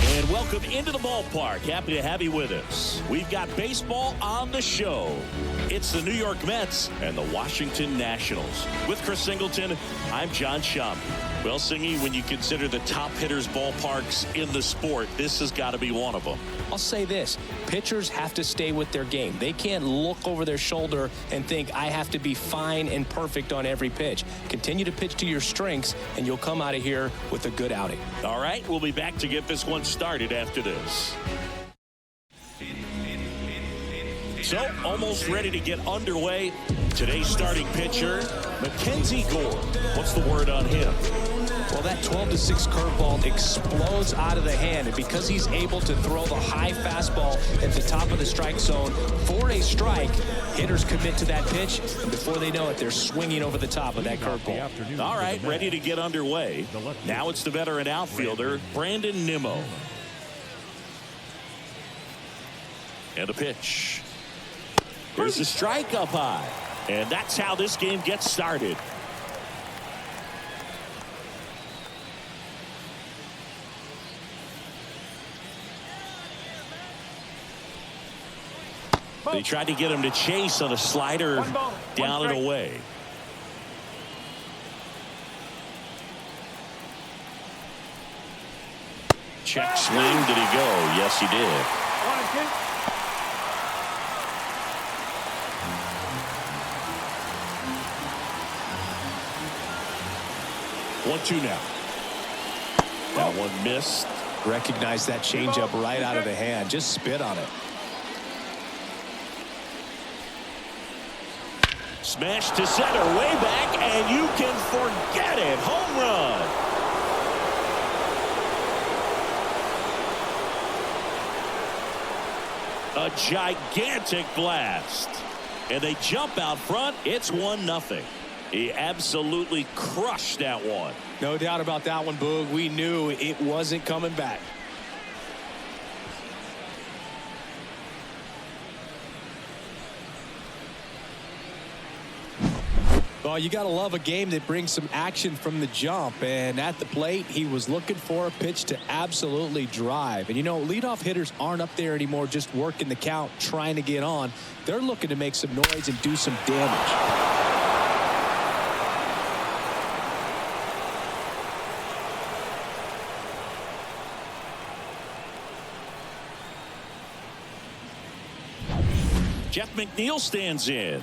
And welcome into the ballpark. Happy to have you with us. We've got baseball on the show. It's the New York Mets and the Washington Nationals. With Chris Singleton, I'm John Schaub. Well, Singy, when you consider the top hitters' ballparks in the sport, this has got to be one of them. I'll say this. Pitchers have to stay with their game. They can't look over their shoulder and think, I have to be fine and perfect on every pitch. Continue to pitch to your strengths, and you'll come out of here with a good outing. All right, we'll be back to get this one started after this. So, almost ready to get underway. Today's starting pitcher, Mackenzie Gore. What's the word on him? Well, that 12-6 curveball explodes out of the hand, and because he's able to throw the high fastball at the top of the strike zone for a strike, hitters commit to that pitch, and before they know it, they're swinging over the top of that curveball. All right, ready to get underway. Now it's the veteran outfielder, Brandon Nimmo. And a pitch. There's the strike up high. And that's how this game gets started. They tried to get him to chase on a slider down and away. Check swing. Did he go? Yes, he did. 1-2 now. That one missed. Recognize that changeup right out of the hand. Just spit on it. Smash to center, way back, and you can forget it. Home run. A gigantic blast. And they jump out front. It's 1-0. He absolutely crushed that one. No doubt about that one, Boog. We knew it wasn't coming back. Well, you got to love a game that brings some action from the jump. And at the plate, he was looking for a pitch to absolutely drive. And, you know, leadoff hitters aren't up there anymore just working the count, trying to get on. They're looking to make some noise and do some damage. Jeff McNeil stands in.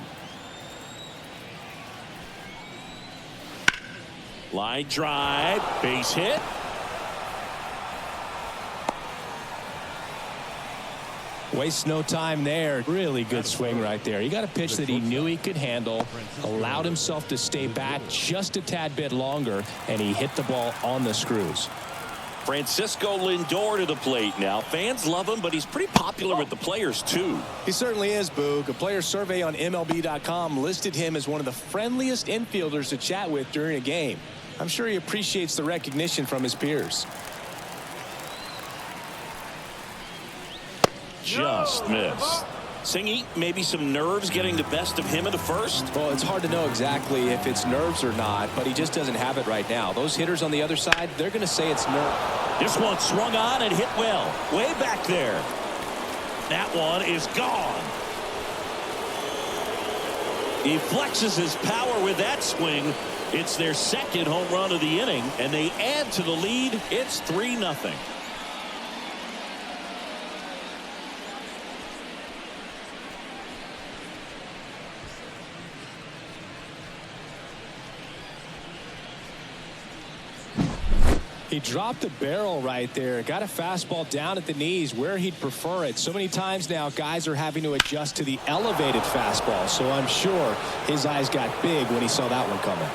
Line drive, base hit. Wastes no time there. Really good swing right there. He got a pitch that he knew he could handle, allowed himself to stay back just a tad bit longer, and he hit the ball on the screws. Francisco Lindor to the plate now. Fans love him, but he's pretty popular with the players, too. He certainly is, Boog. A player survey on MLB.com listed him as one of the friendliest infielders to chat with during a game. I'm sure he appreciates the recognition from his peers. Just missed. Singy, maybe some nerves getting the best of him in the first? Well, it's hard to know exactly if it's nerves or not, but he just doesn't have it right now. Those hitters on the other side, they're going to say it's nerves. This one swung on and hit well. Way back there. That one is gone. He flexes his power with that swing. It's their second home run of the inning, and they add to the lead. It's 3-0. He dropped the barrel right there. Got a fastball down at the knees where he'd prefer it. So many times now guys are having to adjust to the elevated fastball. So I'm sure his eyes got big when he saw that one coming.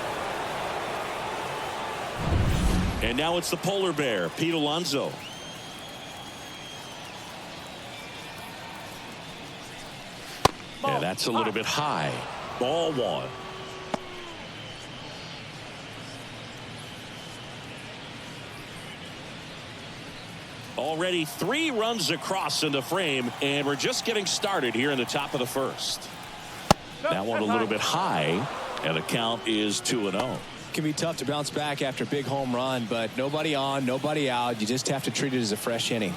And now it's the polar bear, Pete Alonso. Yeah, that's a little bit high. Ball one. Already 3 runs across in the frame, and we're just getting started here in the top of the first. That one a little bit high. And the count is 2-0. Can be tough to bounce back after a big home run, but nobody on, nobody out. You just have to treat it as a fresh inning.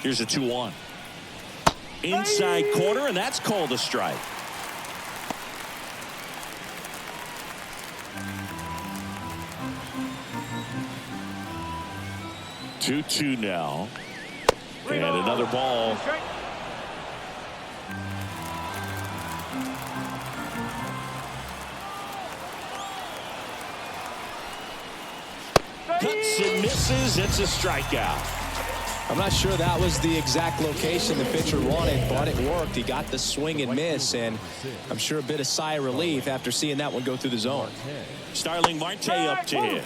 Here's a 2-1. Inside corner, and that's called a strike. Two now. And another ball. Cuts and misses. It's a strikeout. I'm not sure that was the exact location the pitcher wanted, but it worked. He got the swing and miss, and I'm sure a bit of sigh of relief after seeing that one go through the zone. Starling Marte up to hit.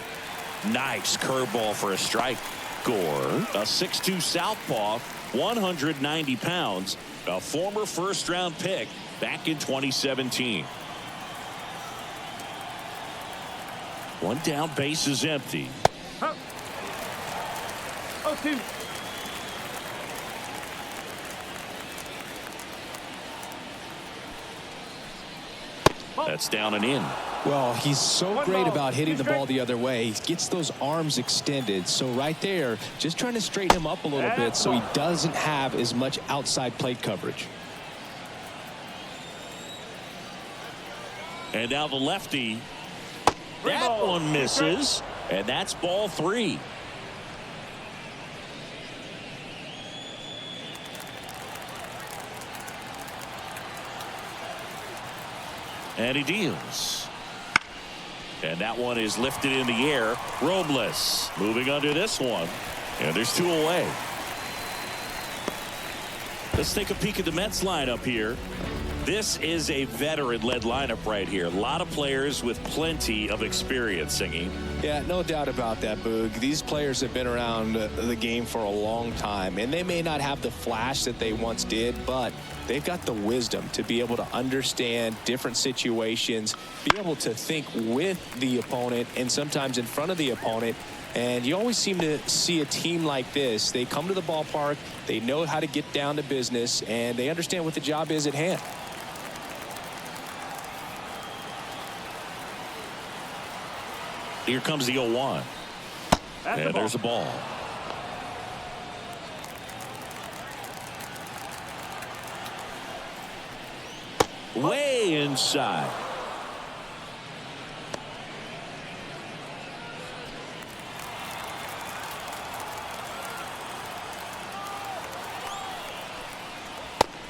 Nice curveball for a strike. Gore, a 6'2 southpaw, 190 pounds, a former first-round pick back in 2017. One down, base is empty. 0-2. That's down and in. Well, he's so great about hitting the ball the other way. He gets those arms extended. So right there, just trying to straighten him up a little bit so he doesn't have as much outside plate coverage. And now the lefty. That one misses, and that's ball 3. And he deals. And that one is lifted in the air. Robles moving under this one. And there's 2 away. Let's take a peek at the Mets lineup here. This is a veteran-led lineup right here. A lot of players with plenty of experience, Singy. Yeah, no doubt about that, Boog. These players have been around the game for a long time, and they may not have the flash that they once did, but they've got the wisdom to be able to understand different situations, be able to think with the opponent and sometimes in front of the opponent. And you always seem to see a team like this. They come to the ballpark, they know how to get down to business, and they understand what the job is at hand. Here comes the 0-1. And there's a ball. Way inside.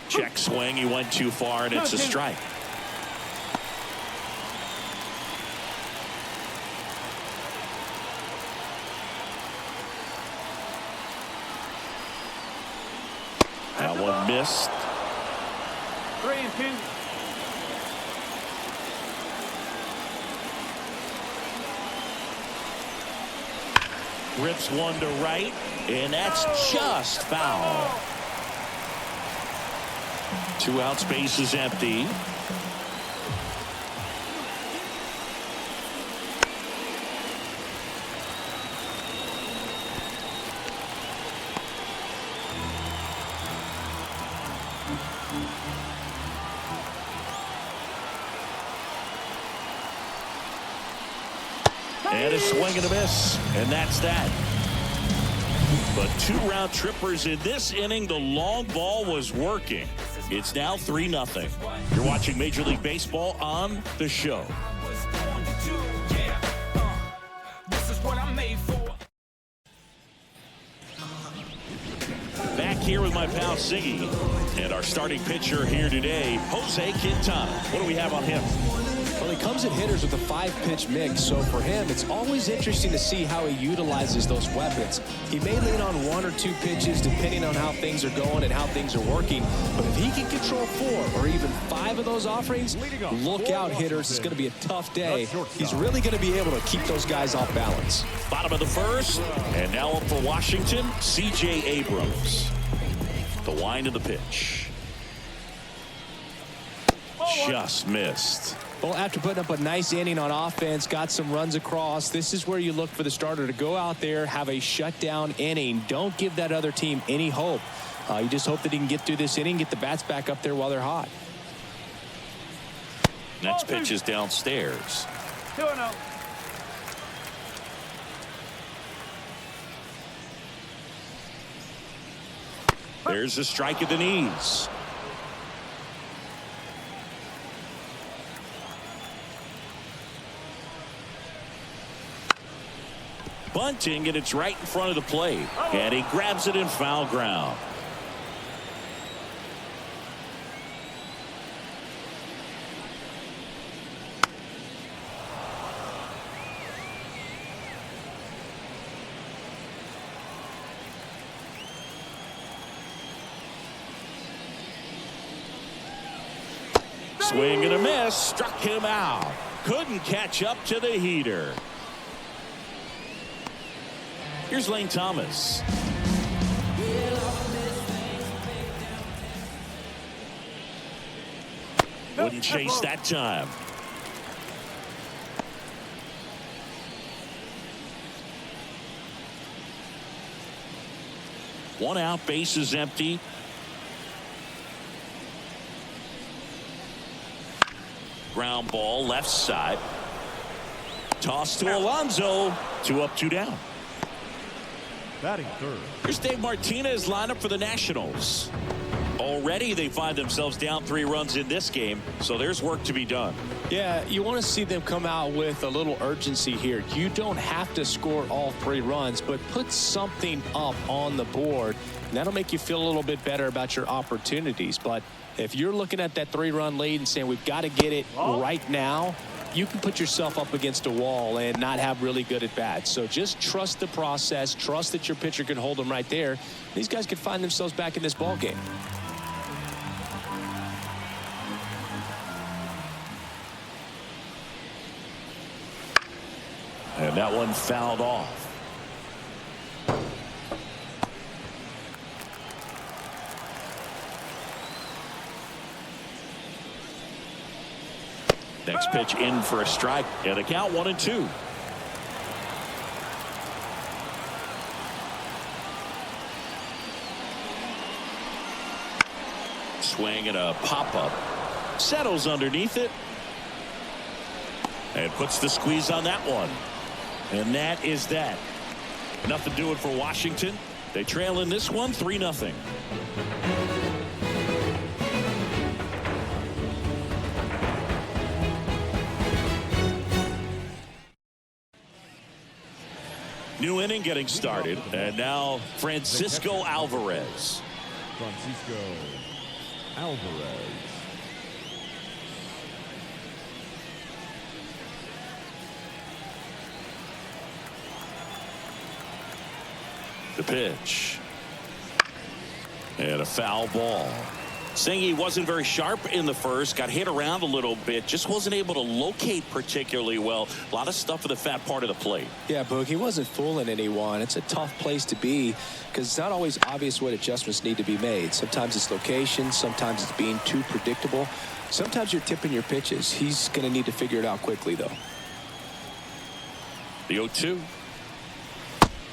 Check swing. He went too far, and it's a strike. That one missed. 3-2. Rips one to right, and that's just foul. 2 outs, base is empty. And a swing and a miss, and that's that. But 2 round trippers in this inning. The long ball was working. It's now 3-0. You're watching Major League Baseball on the show. Back here with my pal Siggy, and our starting pitcher here today, Jose Quintana. What do we have on him? Well, he comes at hitters with a 5-pitch mix, so for him, it's always interesting to see how he utilizes those weapons. He may lean on 1 or 2 pitches depending on how things are going and how things are working, but if he can control 4 or even 5 of those offerings, look out, hitters. It's going to be a tough day. He's really going to be able to keep those guys off balance. Bottom of the first, and now up for Washington, C.J. Abrams. The wind of the pitch. Just missed. Well, after putting up a nice inning on offense, got some runs across, this is where you look for the starter to go out there, have a shutdown inning. Don't give that other team any hope. You just hope that he can get through this inning, get the bats back up there while they're hot. Next pitch is downstairs. 2-0. There's a strike at the knees. Bunting, and it's right in front of the plate. And he grabs it in foul ground. Swing and a miss, struck him out. Couldn't catch up to the heater. Here's Lane Thomas. Wouldn't chase that time. One out, base is empty. Ground ball left side. Toss to Alonso. 2 up, 2 down. Batting third. Here's Dave Martinez lineup for the Nationals. Already they find themselves down 3 runs in this game, so there's work to be done. Yeah, you want to see them come out with a little urgency here. You don't have to score all 3 runs, but put something up on the board, and that'll make you feel a little bit better about your opportunities. But if you're looking at that 3-run lead and saying we've got to get it right now, you can put yourself up against a wall and not have really good at bats. So just trust the process. Trust that your pitcher can hold them right there. These guys could find themselves back in this ball game. And that one fouled off. Next pitch in for a strike, and a count 1-2. Swing and a pop-up. Settles underneath it. And puts the squeeze on that one. And that is that. Nothing doing for Washington. They trail in this one 3-0. New inning getting started, and now Francisco Alvarez. Francisco Alvarez. The pitch. And a foul ball. Saying he wasn't very sharp in the first, got hit around a little bit, just wasn't able to locate particularly well. A lot of stuff in the fat part of the plate. Yeah, Boog, he wasn't fooling anyone. It's a tough place to be because it's not always obvious what adjustments need to be made. Sometimes it's location, sometimes it's being too predictable. Sometimes you're tipping your pitches. He's going to need to figure it out quickly, though. The 0-2.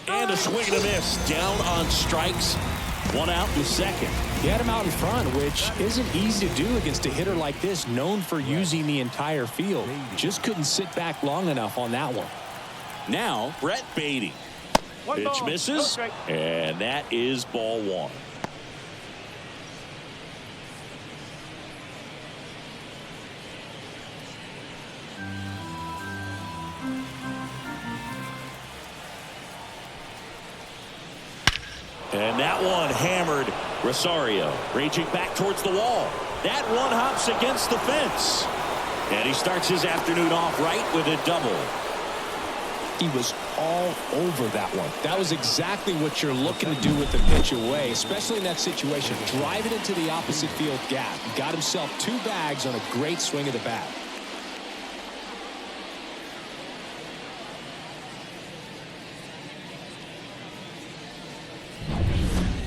And a swing and a miss. Down on strikes. 1 out in the second. He had him out in front, which isn't easy to do against a hitter like this, known for using the entire field. Just couldn't sit back long enough on that one. Now, Brett Beatty. Pitch misses, and that is ball 1. And that one hammered. Rosario raging back towards the wall. That one hops against the fence. And he starts his afternoon off right with a double. He was all over that one. That was exactly what you're looking to do with the pitch away, especially in that situation. Drive it into the opposite field gap. He got himself 2 bags on a great swing of the bat.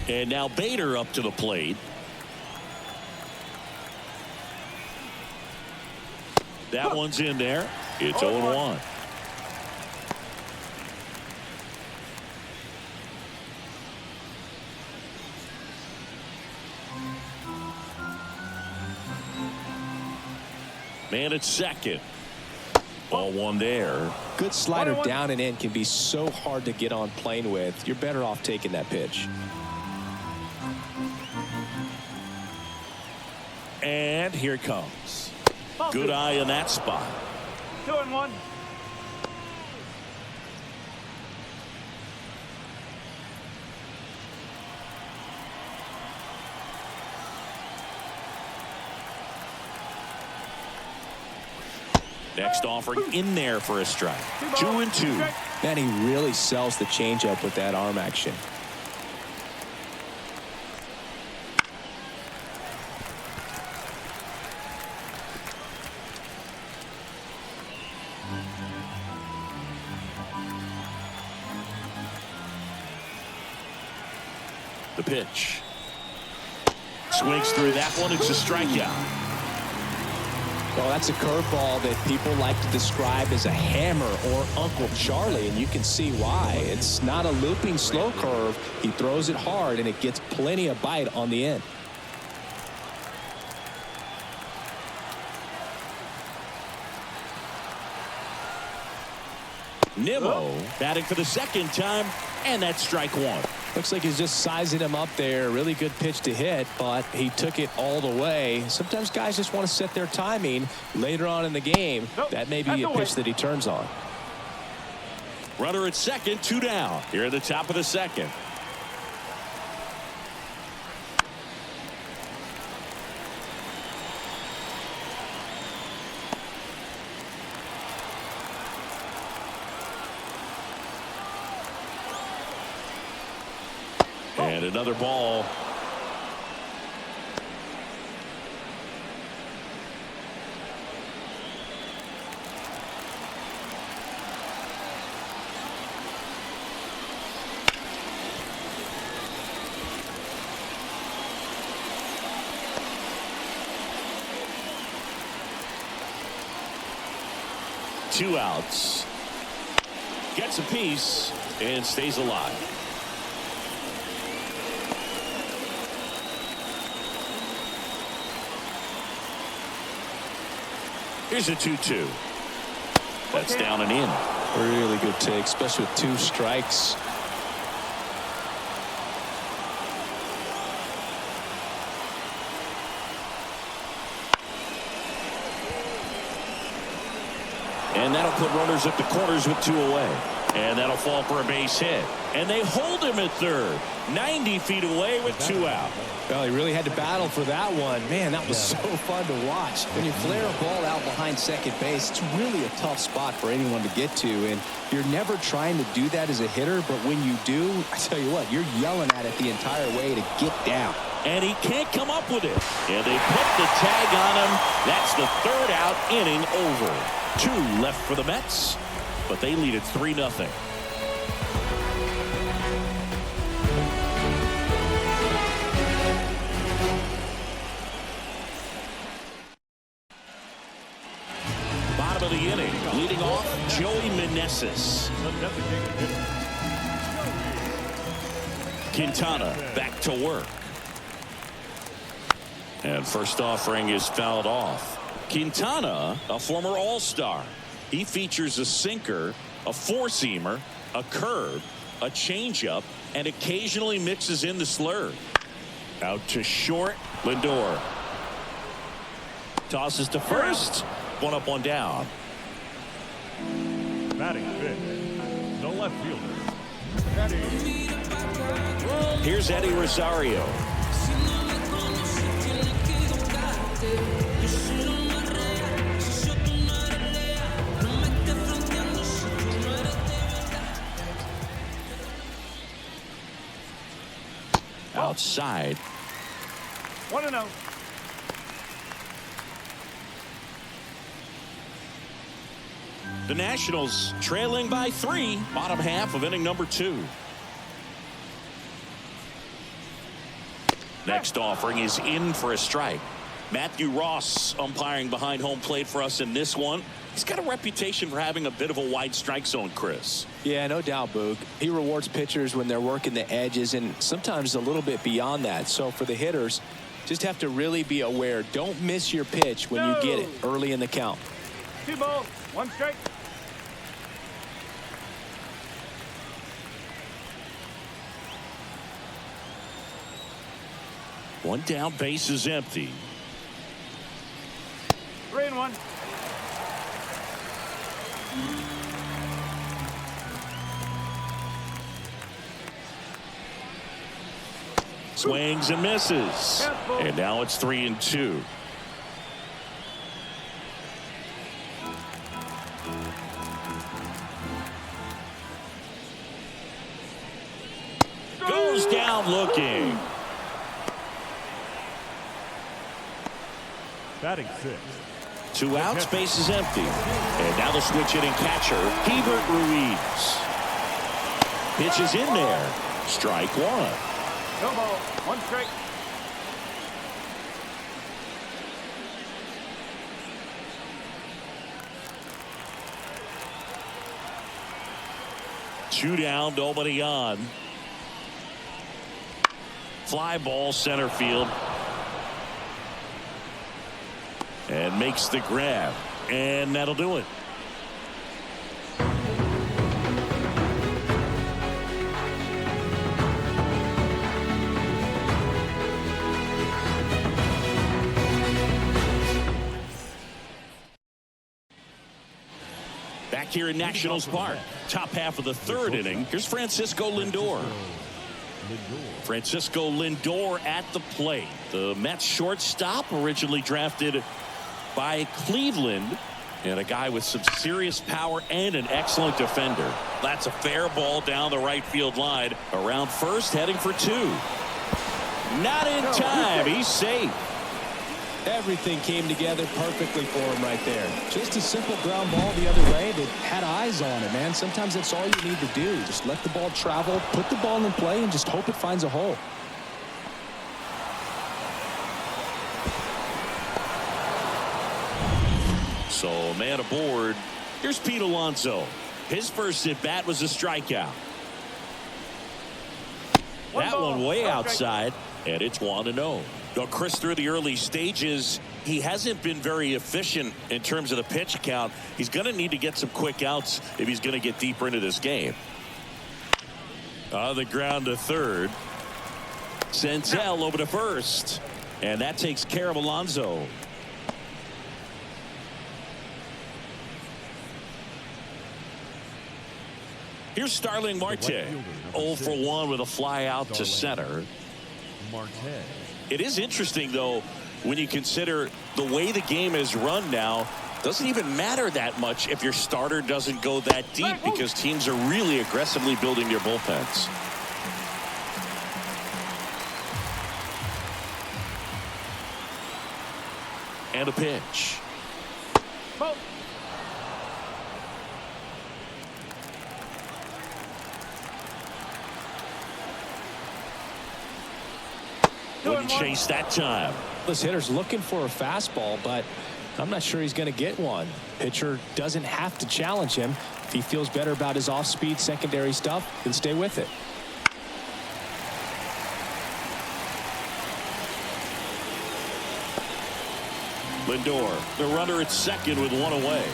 And now Bader up to the plate. That one's in there. It's 0-1. Man at second. Ball one there. Good slider down and in can be so hard to get on plane with. You're better off taking that pitch. And here it comes. Good eye in that spot. 2-1. Next offering in there for a strike. 2-2. Man, he really sells the changeup with that arm action. The pitch. Swings through that one. It's a strikeout. Well, that's a curveball that people like to describe as a hammer or Uncle Charlie, and you can see why. It's not a looping slow curve. He throws it hard, and it gets plenty of bite on the end. Nimmo batting for the second time, and that's strike one. Looks like he's just sizing him up there. Really good pitch to hit, but he took it all the way. Sometimes guys just want to set their timing later on in the game. That may be a pitch that he turns on. Runner at second, 2 down. Here at the top of the second. And another ball. Two outs. Gets a piece and stays alive. Here's a 2-2. That's down and in. Really good take, especially with 2 strikes. And that'll put runners at the corners with 2 away. And that'll fall for a base hit. And they hold him at third. 90 feet away with 2 out. Well, he really had to battle for that one. Man, that was so fun to watch. When you flare a ball out behind second base, it's really a tough spot for anyone to get to. And you're never trying to do that as a hitter. But when you do, I tell you what, you're yelling at it the entire way to get down. And he can't come up with it. And they put the tag on him. That's the 3rd out, inning over. 2 left for the Mets, but they lead it 3-0. Bottom of the inning, leading off Joey Meneses. Quintana back to work. And first offering is fouled off. Quintana, a former All-Star. He features a sinker, a four-seamer, a curve, a changeup, and occasionally mixes in the slurve. Out to short, Lindor. Tosses to first. 1 up, 1 down. Batting fifth, the left fielder, Eddie. Here's Eddie Rosario. Outside. 1-0. The Nationals trailing by 3, bottom half of inning number 2. Next offering is in for a strike. Matthew Ross umpiring behind home plate for us in this one. He's got a reputation for having a bit of a wide strike zone, Chris. Yeah, no doubt, Boog. He rewards pitchers when they're working the edges and sometimes a little bit beyond that. So for the hitters, just have to really be aware. Don't miss your pitch when you get it early in the count. 2 balls, 1 strike. One down, base is empty. 3-1. Swings and misses. And now it's 3-2. Goes down looking. Batting 6. 2 outs, base is empty. And now the switch hitting catcher, Hebert Ruiz. Pitch is in there. Strike 1. No ball, 1 strike. Two down, nobody on. Fly ball center field. And makes the grab. And that'll do it. Back here in Nationals Park. Top half of the 3rd inning. Here's Francisco Lindor. Francisco Lindor at the plate. The Mets shortstop, originally drafted by Cleveland, and a guy with some serious power and an excellent defender. That's a fair ball down the right field line. Around first, heading for 2. Not in time. He's safe. Everything came together perfectly for him right there. Just a simple ground ball the other way that had eyes on it, man. Sometimes that's all you need to do. Just let the ball travel, put the ball in play, and just hope it finds a hole. So, man aboard. Here's Pete Alonso. His first at bat was a strikeout. That one way outside, and it's 1-0. Now, Chris, through the early stages, he hasn't been very efficient in terms of the pitch count. He's going to need to get some quick outs if he's going to get deeper into this game. On the ground to third. Senzel over to first. And that takes care of Alonso. Here's Starling Marte. 0 for 1 with a fly out to center. It is interesting, though, when you consider the way the game is run now. Doesn't even matter that much if your starter doesn't go that deep, because teams are really aggressively building their bullpens. And a pitch. Wouldn't chase that time. This hitter's looking for a fastball, but I'm not sure he's going to get one. Pitcher doesn't have to challenge him. If he feels better about his off-speed secondary stuff, then stay with it. Lindor, the runner at second with 1 away.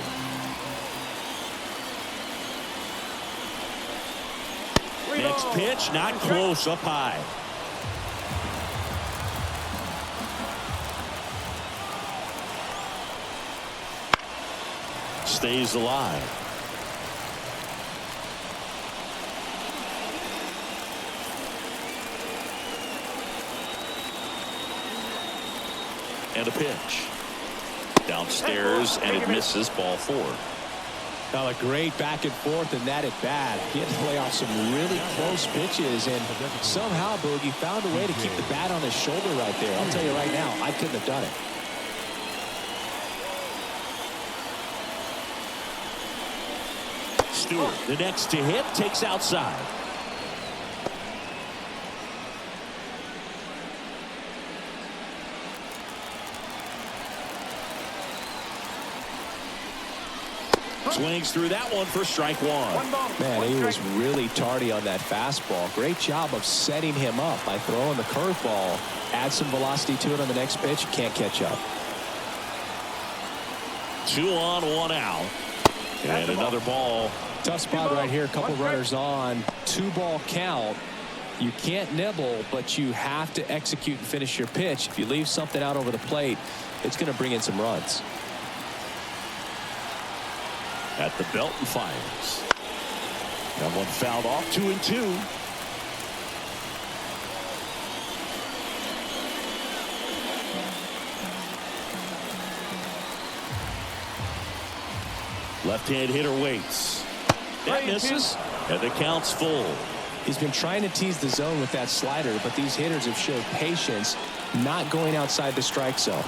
Next pitch, not close, up high. Stays alive. And a pitch. Downstairs, and it misses, ball 4. Now a great back and forth in that at bat. He had to lay off some really close pitches, and somehow, Boogie found a way to keep the bat on his shoulder right there. I'll tell you right now, I couldn't have done it. Stewart, the next to hit, takes outside. Swings through that one for strike one. One ball. Man, One he strike. was really tardy on that fastball. Great job of setting him up by throwing the curveball. Add some velocity to it on the next pitch. Can't catch up. 2 on, 1 out. And another ball. Tough spot right here. A couple runners on. 2-ball count. You can't nibble, but you have to execute and finish your pitch. If you leave something out over the plate, it's going to bring in some runs. At the belt and fires. That one fouled off. 2-2. Left-hand hitter waits. That misses. And the count's full. He's been trying to tease the zone with that slider, but these hitters have showed patience, not going outside the strike zone.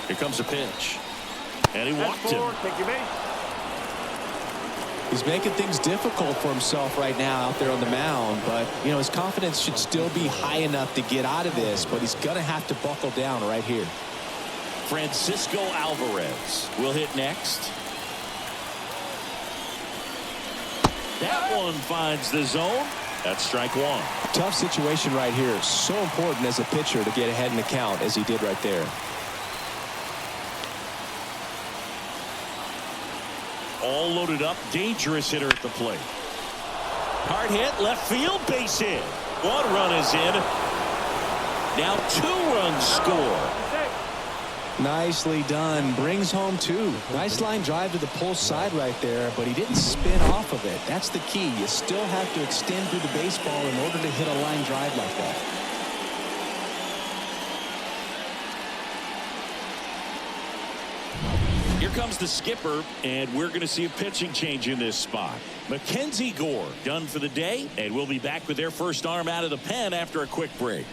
Here comes a pitch. And he walked him. Take your base. He's making things difficult for himself right now out there on the mound, but you know his confidence should still be high enough to get out of this, but he's gonna have to buckle down right here. Francisco Alvarez will hit next. That one finds the zone. That's strike one. Tough situation right here. So important as a pitcher to get ahead in the count as he did right there. All loaded up. Dangerous hitter at the plate. Hard hit. Left field. Base hit. 1 run is in. Now 2 runs score. Nicely done. Brings home 2. Nice line drive to the pull side right there, but he didn't spin off of it. That's the key. You still have to extend through the baseball in order to hit a line drive like that. Here comes the skipper, and we're going to see a pitching change in this spot. Mackenzie Gore done for the day, and we'll be back with their first arm out of the pen after a quick break.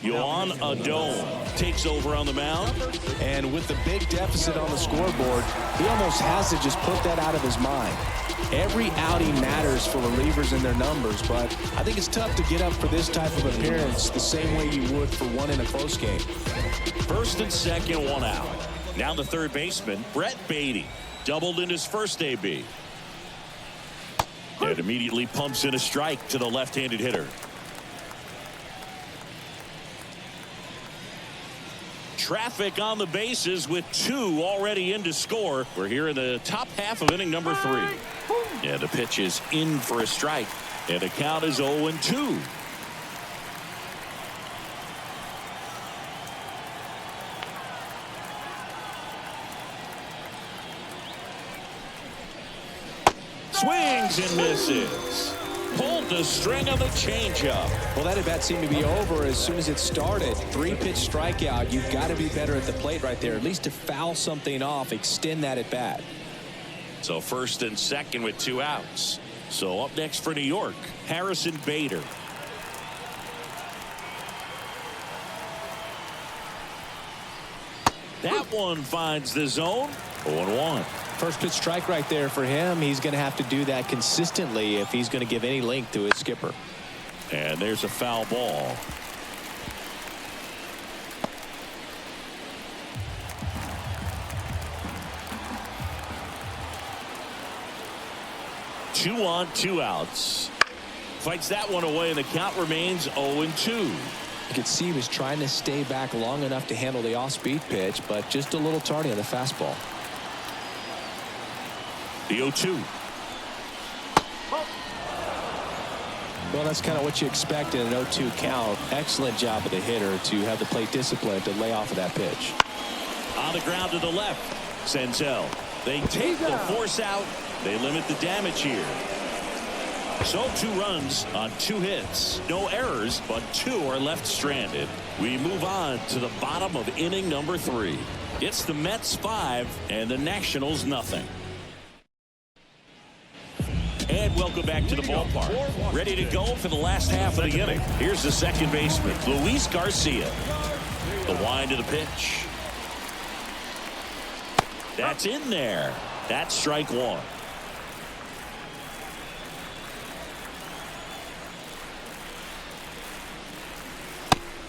Yohan Adon takes over on the mound. And with the big deficit on the scoreboard, he almost has to just put that out of his mind. Every outing matters for relievers and their numbers, but I think it's tough to get up for this type of appearance the same way you would for one in a close game. First and second, 1 out. Now the third baseman, Brett Beatty, doubled in his first AB. And immediately pumps in a strike to the left-handed hitter. Traffic on the bases with 2 already in to score. We're here in the top half of inning number 3. Yeah, the pitch is in for a strike. And the count is 0-2. Swings and misses. Pulled the string of the changeup. Well, that at bat seemed to be over as soon as it started. 3-pitch strikeout. You've got to be better at the plate right there, at least to foul something off, extend that at bat. So first and second with 2 outs. So up next for New York, Harrison Bader. That one finds the zone. 0-1. First pitch strike right there for him. He's going to have to do that consistently if he's going to give any length to his skipper. And there's a foul ball. Two on, 2 outs. Fights that one away, and the count remains 0-2. You could see he was trying to stay back long enough to handle the off-speed pitch, but just a little tardy on the fastball. The 0-2. Well, that's kind of what you expect in an 0-2 count. Excellent job of the hitter to have the plate discipline to lay off of that pitch. On the ground to the left. Senzel. They take the force out. They limit the damage here. So 2 runs on 2 hits. No errors, but 2 are left stranded. We move on to the bottom of inning number 3. It's the Mets 5 and the Nationals nothing. And welcome back to the ballpark. Ready to go for the last half of the inning. Here's the second baseman, Luis Garcia. The wind of the pitch. That's in there. That's strike one.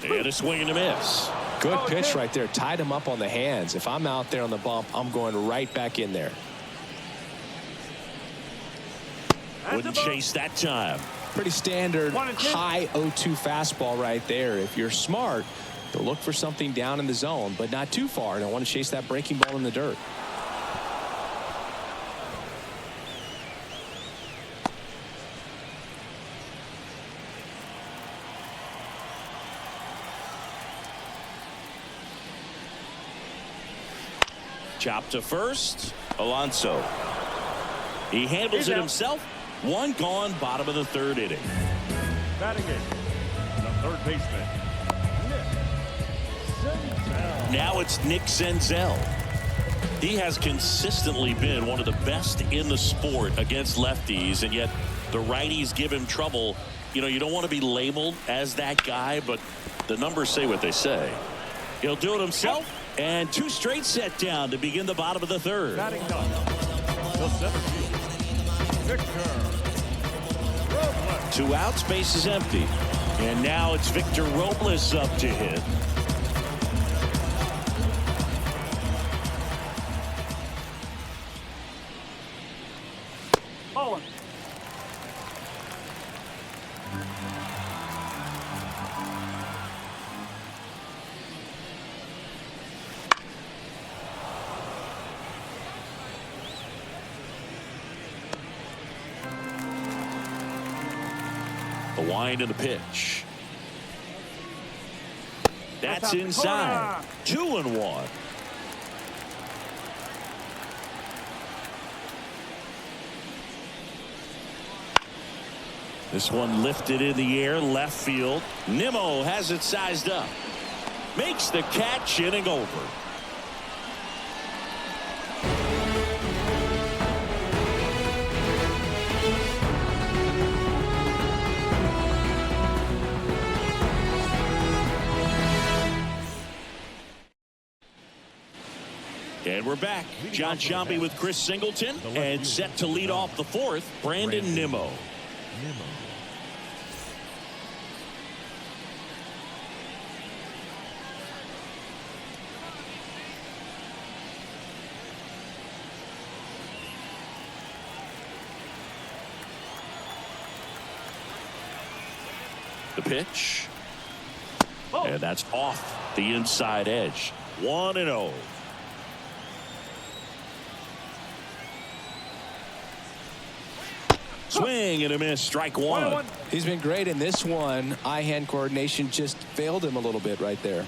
And a swing and a miss. Good pitch right there. Tied him up on the hands. If I'm out there on the bump, I'm going right back in there. Wouldn't chase that time. Pretty standard high 0-2 fastball right there. If you're smart, you'll look for something down in the zone, but not too far. Don't want to chase that breaking ball in the dirt. Chop to first. Alonso. He handles it himself. One gone, bottom of the third inning. Batting in, the third baseman, Nick Senzel. Now it's Nick Senzel. He has consistently been one of the best in the sport against lefties, and yet the righties give him trouble. You know, you don't want to be labeled as that guy, but the numbers say what they say. He'll do it himself, and two straight set down to begin the bottom of the third. Batting done. The center fielder, Victor Robles. 2 outs, base is empty. And now it's Victor Robles up to hit. Bowling. The wind and the pitch. That's inside. 2-1. This one lifted in the air, left field. Nimmo has it sized up. Makes the catch, inning over. And we're back. John Sciambi with Chris Singleton, and set to lead off the fourth, Brandon Nimmo. The pitch. And that's off the inside edge. 1-0. Swing and a miss, strike one. He's been great in this one. Eye-hand coordination just failed him a little bit right there.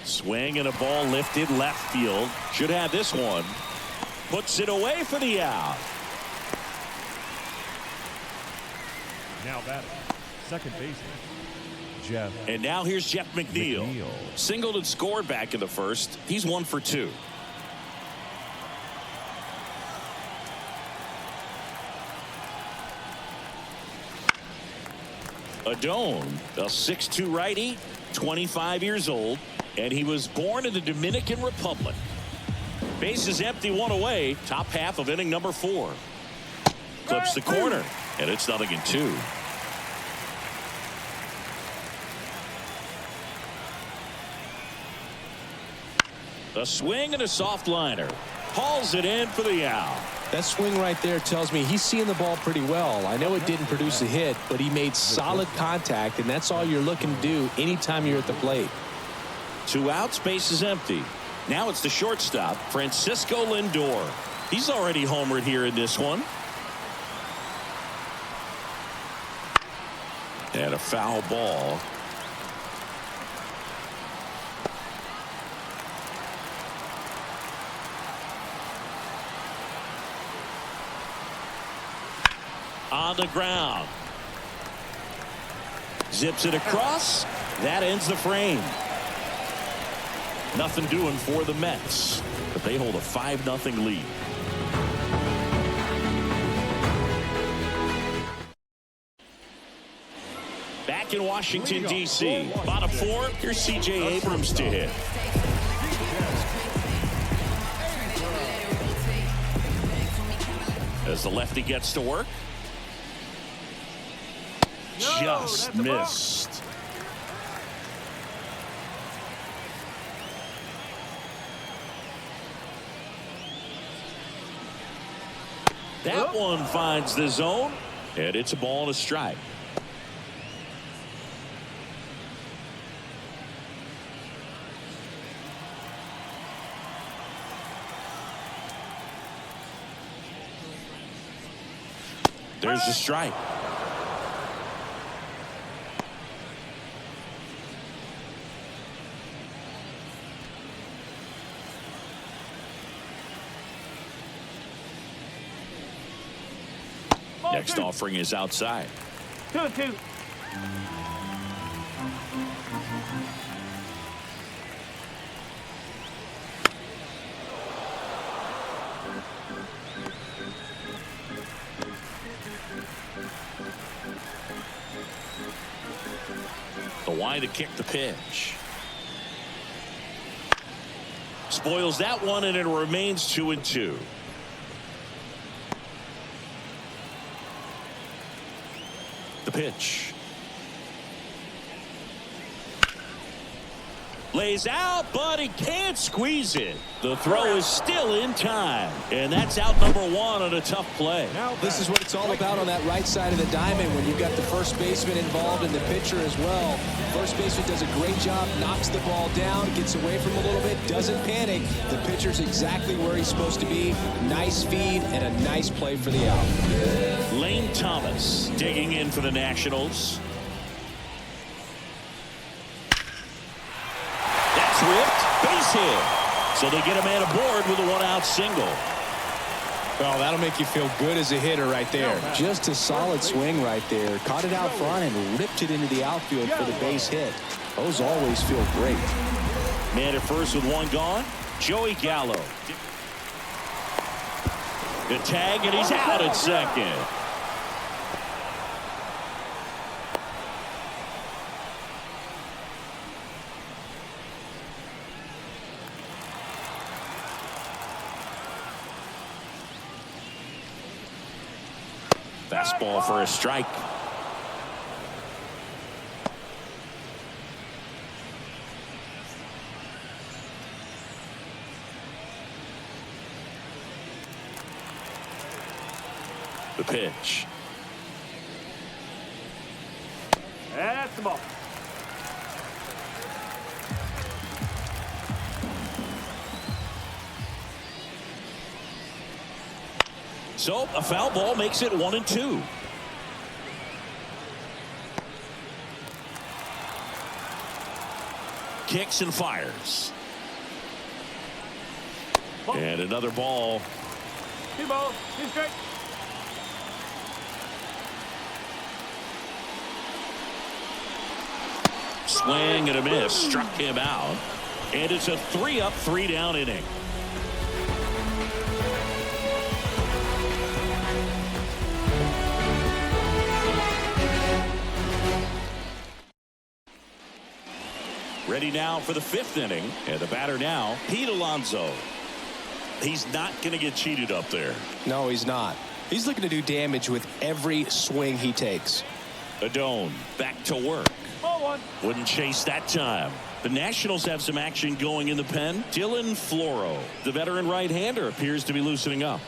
Swing and a ball lifted left field. Should have this one. Puts it away for the out. Now batting, second baseman, Jeff. And now here's Jeff McNeil. Singleton scored back in the first. He's 1 for 2. Adone, a 6'2 righty, 25 years old, and he was born in the Dominican Republic. Base is empty, 1 away. Top half of inning number 4. Clips the corner, and it's 0-2. A swing and a soft liner. Hauls it in for the out. That swing right there tells me he's seeing the ball pretty well. I know it didn't produce a hit, but he made solid contact, and that's all you're looking to do anytime you're at the plate. 2 outs, base is empty. Now it's the shortstop, Francisco Lindor. He's already homered here in this one. And a foul ball. On the ground. Zips it across. That ends the frame. Nothing doing for the Mets, but they hold a 5-0 lead. in Washington, D.C. Bottom 4, here's C.J. Abrams to hit. As the lefty gets to work. Just missed. That one finds the zone, and it's a ball and a strike. There's the strike. Next offering is outside. 2-2. The wide to kick the pitch. Spoils that one, and it remains 2-2. The pitch. Lays out, but he can't squeeze it. The throw is still in time, and that's out number 1 on a tough play. This is what it's all about on that right side of the diamond when you've got the first baseman involved and the pitcher as well. First baseman does a great job, knocks the ball down, gets away from a little bit, doesn't panic. The pitcher's exactly where he's supposed to be. Nice feed and a nice play for the out. Lane Thomas digging in for the Nationals. That's ripped. Base hit. So they get a man aboard with a 1-out single. Well, that'll make you feel good as a hitter right there. Just a solid swing right there. Caught it out front and ripped it into the outfield for the base hit. Those always feel great. Man at first with 1 gone. Joey Gallo. The tag, and he's out at second. Fastball for a strike. The pitch. That's the ball. So a foul ball makes it 1-2. Kicks and fires. And another ball. 2 balls, 2 strikes. Swing and a miss. Struck him out. And it's a 3-up, 3-down inning. Ready now for the 5th inning. And the batter now, Pete Alonso. He's not going to get cheated up there. No, he's not. He's looking to do damage with every swing he takes. Adone back to work. Ball 1. Wouldn't chase that time. The Nationals have some action going in the pen. Dylan Floro, the veteran right-hander, appears to be loosening up.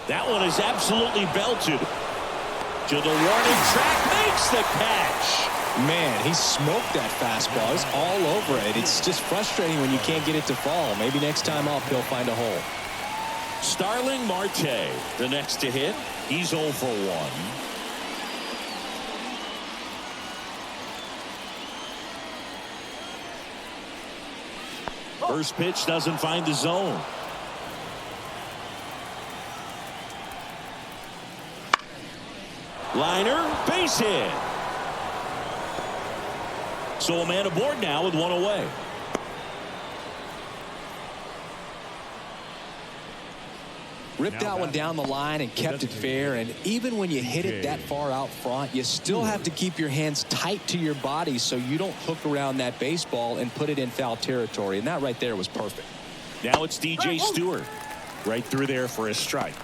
That one is absolutely belted. To the warning track, makes the catch. Man, he smoked that fastball. It's all over it. It's just frustrating when you can't get it to fall. Maybe next time up he'll find a hole. Starling Marte, the next to hit. He's 0 for 1. First pitch doesn't find the zone. Liner, base hit. So a man aboard now with 1 away. Ripped that one down the line and kept it fair. And even when you hit it that far out front, you still have to keep your hands tight to your body so you don't hook around that baseball and put it in foul territory. And that right there was perfect. Now it's DJ Stewart right through there for a strike.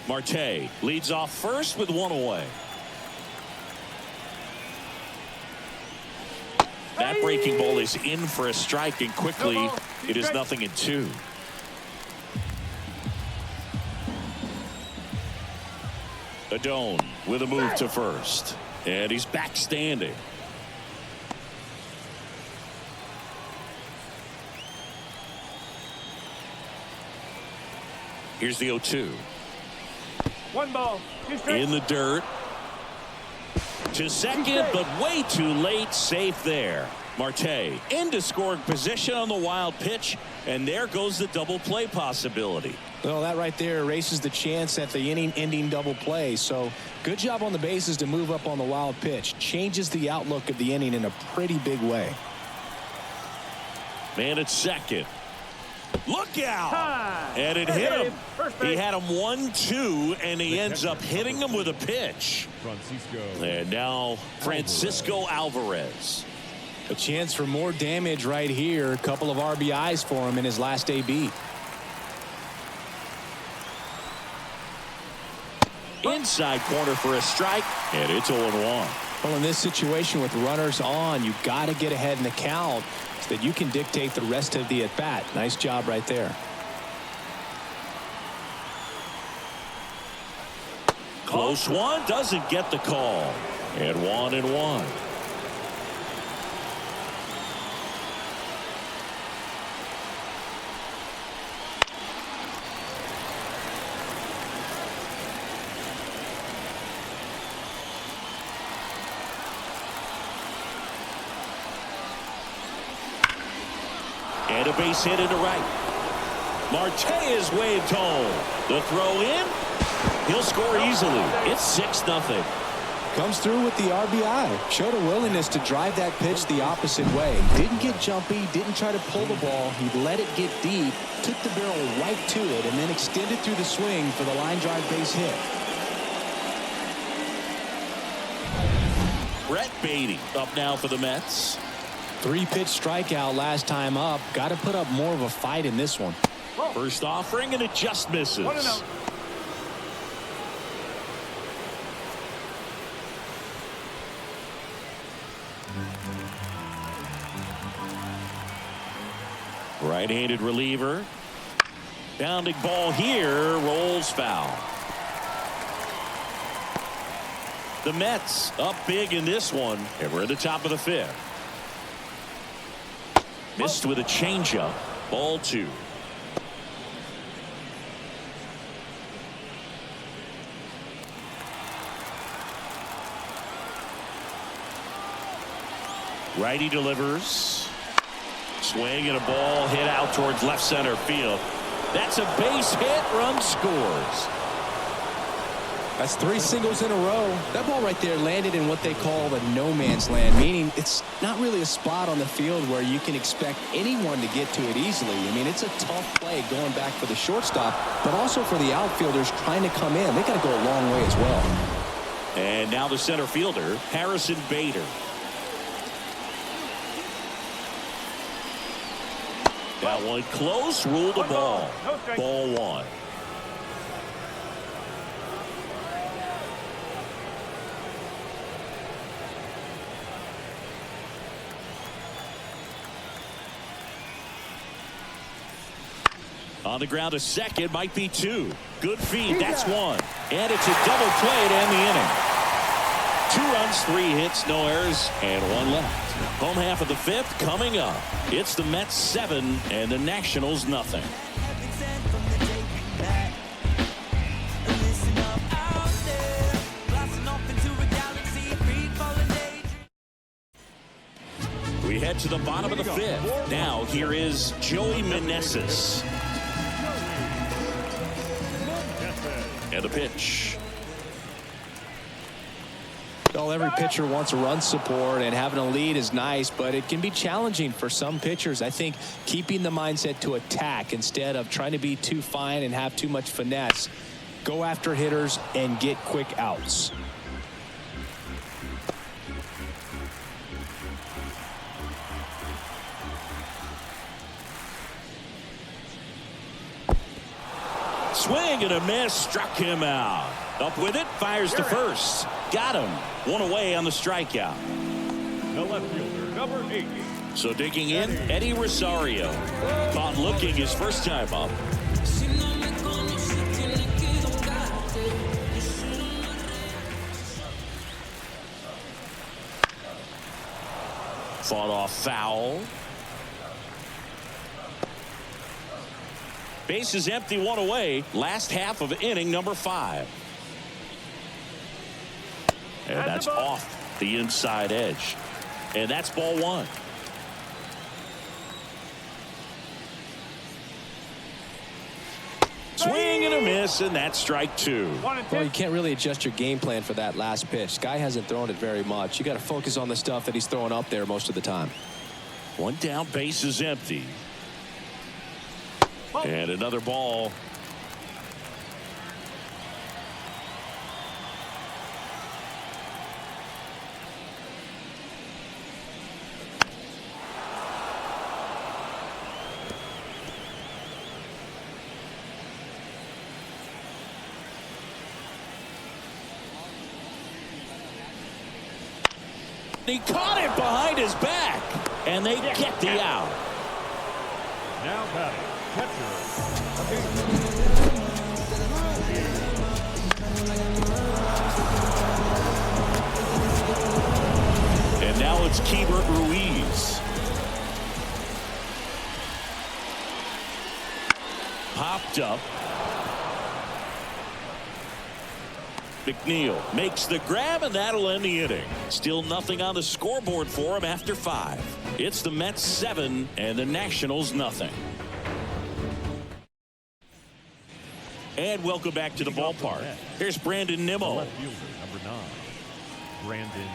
Marte leads off first with one away. That breaking ball is in for a strike, and quickly it is 0-2. Adone with a move to first, and he's back standing. Here's the 0-2. 1 ball, 2 strikes. In the dirt. To second, but way too late. Safe there. Marte into scoring position on the wild pitch, and there goes the double play possibility. Well, that right there erases the chance at the inning-ending double play. So good job on the bases to move up on the wild pitch. Changes the outlook of the inning in a pretty big way. Man at second. Look out! Time. And it hit him. First base. He had him 1-2, and he ends up hitting him with a pitch. And now Francisco Alvarez. A chance for more damage right here. A couple of RBIs for him in his last AB. Inside corner for a strike, and it's 0-1. Well, in this situation with runners on, you've got to get ahead in the count so that you can dictate the rest of the at-bat. Nice job right there. Close one, doesn't get the call. And 1-1. And a base hit into right. Marte is waved home. The throw in. He'll score easily. It's 6-0. Comes through with the RBI. Showed a willingness to drive that pitch the opposite way. Didn't get jumpy. Didn't try to pull the ball. He let it get deep. Took the barrel right to it and then extended through the swing for the line drive base hit. Brett Beatty up now for the Mets. 3-pitch strikeout last time up. Got to put up more of a fight in this one. First offering, and it just misses. 1-0. Right-handed reliever. Bounding ball here, rolls foul. The Mets up big in this one, and we're at the top of the 5th. Missed with a changeup. Ball 2. Righty delivers. Swing and a ball hit out towards left center field. That's a base hit. Run scores. That's 3 singles in a row. That ball right there landed in what they call the no man's land, meaning it's not really a spot on the field where you can expect anyone to get to it easily. I mean, it's a tough play going back for the shortstop, but also for the outfielders trying to come in. They got to go a long way as well. And now the center fielder, Harrison Bader. That one close, ruled a ball. Ball 1. On the ground to second, might be 2. Good feed, that's 1. And it's a double play to end the inning. 2 runs, 3 hits, no errors, and 1 left. Home half of the 5th coming up. It's the Mets 7 and the Nationals nothing. We head to the bottom of the 5th. Now here is Joey Meneses. And the pitch. Well, every pitcher wants a run support, and having a lead is nice, but it can be challenging for some pitchers. I think keeping the mindset to attack instead of trying to be too fine and have too much finesse. Go after hitters and get quick outs. Swing and a miss, struck him out. Up with it, fires to first. Got him. One away on the strikeout. The left fielder, number 8. So digging in, Eddie Rosario. Caught looking his first time up. Fought off foul. Base is empty, one away. Last half of inning number 5. And that's off the inside edge. And that's ball 1. Swing and a miss, and that's strike 2. Well, you can't really adjust your game plan for that last pitch. Guy hasn't thrown it very much. You got to focus on the stuff that he's throwing up there most of the time. One down, base is empty. And another ball. He caught it behind his back, and they get the out. Now batting, catcher. And now it's Keibert Ruiz. Popped up. McNeil makes the grab, and that'll end the inning. Still nothing on the scoreboard for him after 5. It's the Mets 7 and the Nationals nothing. And welcome back to the ballpark. Here's Brandon Nimmo. Left fielder, number 9, Brandon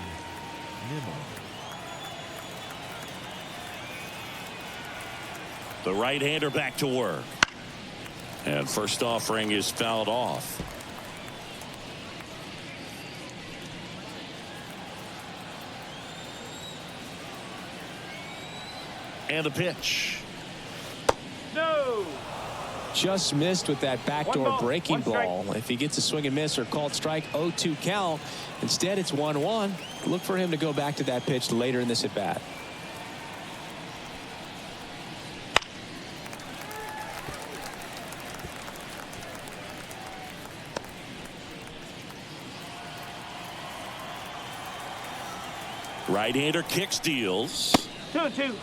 Nimmo. The right-hander back to work. And first offering is fouled off. And a pitch. No. Just missed with that backdoor breaking ball. If he gets a swing and miss or called strike, 0-2 count. Instead, it's 1-1. Look for him to go back to that pitch later in this at bat. Right-hander kicks, deals. 2-2.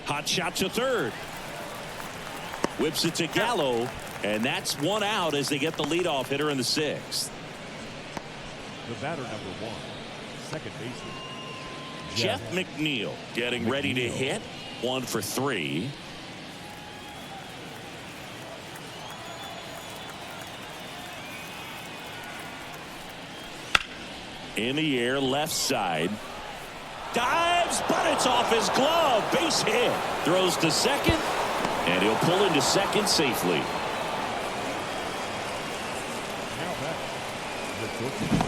Hot shot to third. Whips it to Gallo, and that's one out as they get the leadoff hitter in the 6th. The batter, number 1, second baseman, Jeff McNeil getting ready to hit. 1 for 3. In the air, left side. Dives, but it's off his glove. Base hit. Throws to second, and he'll pull into second safely. Now back, the Toshiba.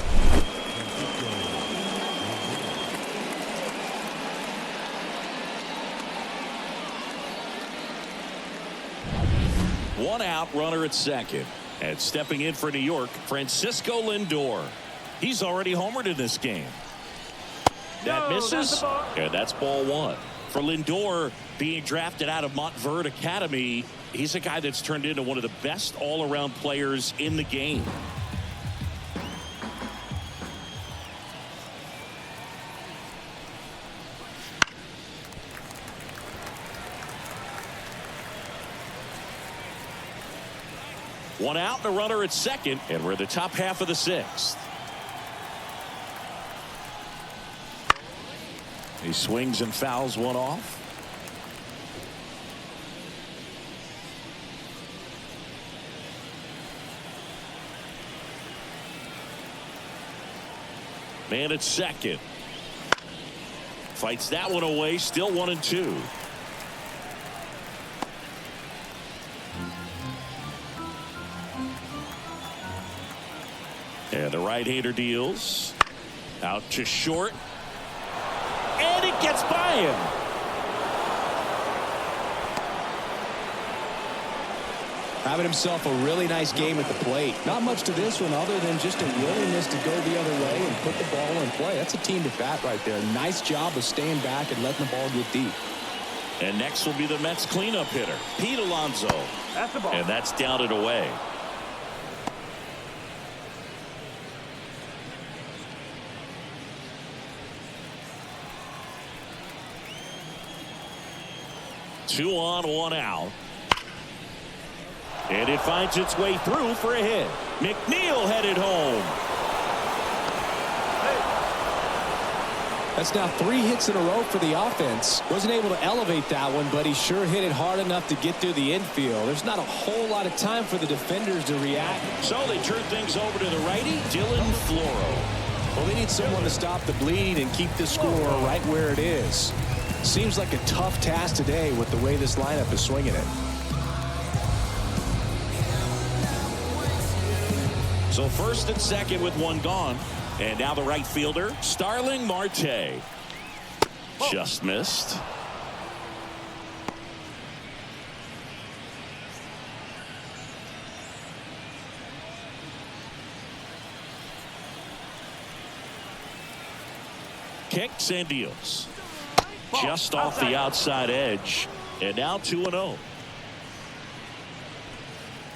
One out, runner at second. And stepping in for New York, Francisco Lindor. He's already homered in this game. That misses, and that's ball 1. For Lindor, being drafted out of Montverde Academy, he's a guy that's turned into one of the best all-around players in the game. One out and a runner at second, and we're in the top half of the 6th. He swings and fouls one off. Man at second. Fights that one away. Still 1-2. And the right-hander deals. Out to short. And it gets by him. Having himself a really nice game at the plate. Not much to this one other than just a willingness to go the other way and put the ball in play. That's a team to bat right there. Nice job of staying back and letting the ball get deep. And next will be the Mets cleanup hitter, Pete Alonso. That's the ball. And that's down and away. Two on, one out. And it finds its way through for a hit. McNeil headed home. That's now 3 hits in a row for the offense. Wasn't able to elevate that one, but he sure hit it hard enough to get through the infield. There's not a whole lot of time for the defenders to react. So they turn things over to the righty, Dylan Floro. Well, they need someone to stop the bleed and keep the score right where it is. Seems like a tough task today with the way this lineup is swinging it. So first and second with one gone. And now the right fielder, Starling Marte. Just missed. Kicks and deals. Just off the outside edge. And now 2-0.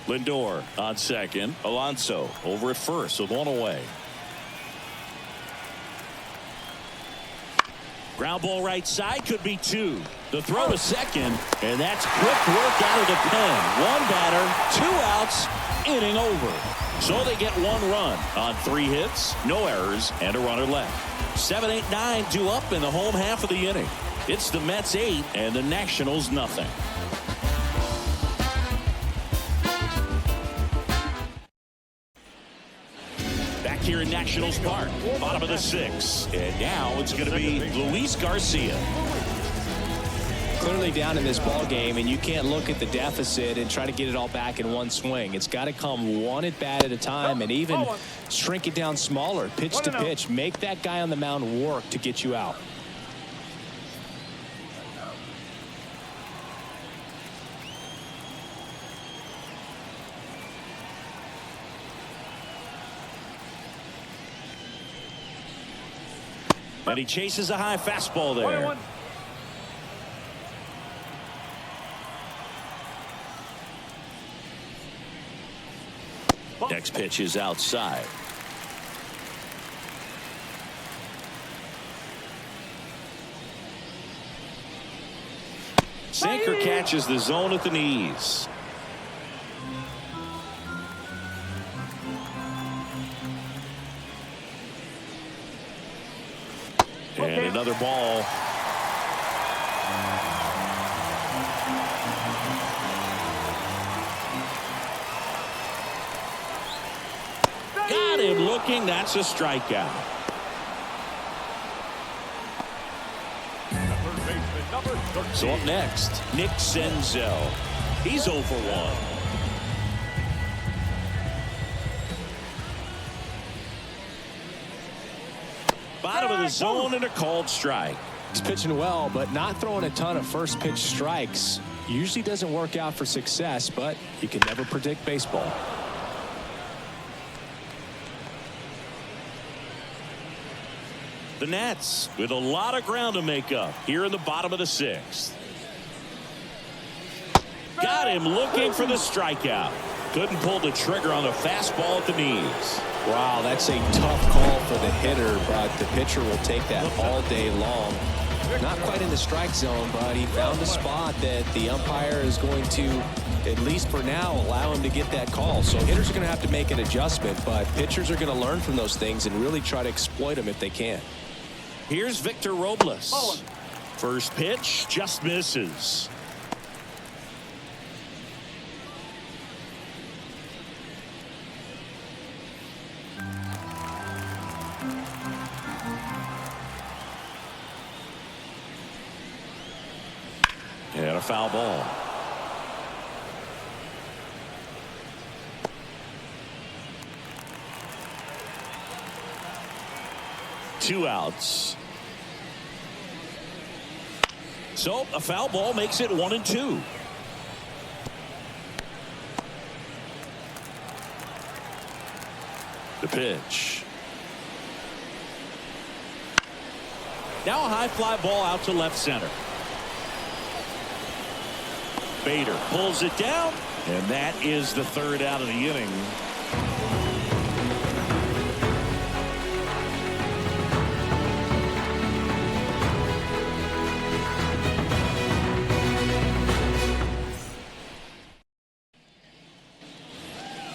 Lindor on second. Alonso over at first with one away. Ground ball right side, could be 2. The throw to second, and that's quick work out of the pen. 1 batter, 2 outs, inning over. So they get 1 run on 3 hits, no errors, and a runner left. 7, 8, 9 due up in the home half of the inning. It's the Mets 8 and the Nationals nothing. Here in Nationals Park, bottom of the 6th, and now it's going to be Luis Garcia. Clearly down in this ball game, and you can't look at the deficit and try to get it all back in one swing. It's got to come 1 at bat at a time, and even shrink it down smaller, pitch to pitch. Make that guy on the mound work to get you out. And he chases a high fastball there. Next pitch is outside. Sinker catches the zone at the knees. And another ball. Got him looking. That's a strikeout. So up next, Nick Senzel. He's 0 for 1. Bottom of the zone and a called strike. He's pitching well, but not throwing a ton of first pitch strikes. Usually doesn't work out for success, but you can never predict baseball. The Nats with a lot of ground to make up here in the bottom of the 6th. Got him looking for the strikeout. Couldn't pull the trigger on the fastball at the knees. Wow, that's a tough call for the hitter, but the pitcher will take that all day long. Not quite in the strike zone, but he found a spot that the umpire is going to, at least for now, allow him to get that call. So hitters are going to have to make an adjustment, but pitchers are going to learn from those things and really try to exploit them if they can. Here's Victor Robles. First pitch just misses. a foul ball. Two outs. So a foul ball makes it 1-2. The pitch. Now a high fly ball out to left center. Bader pulls it down, and that is the third out of the inning.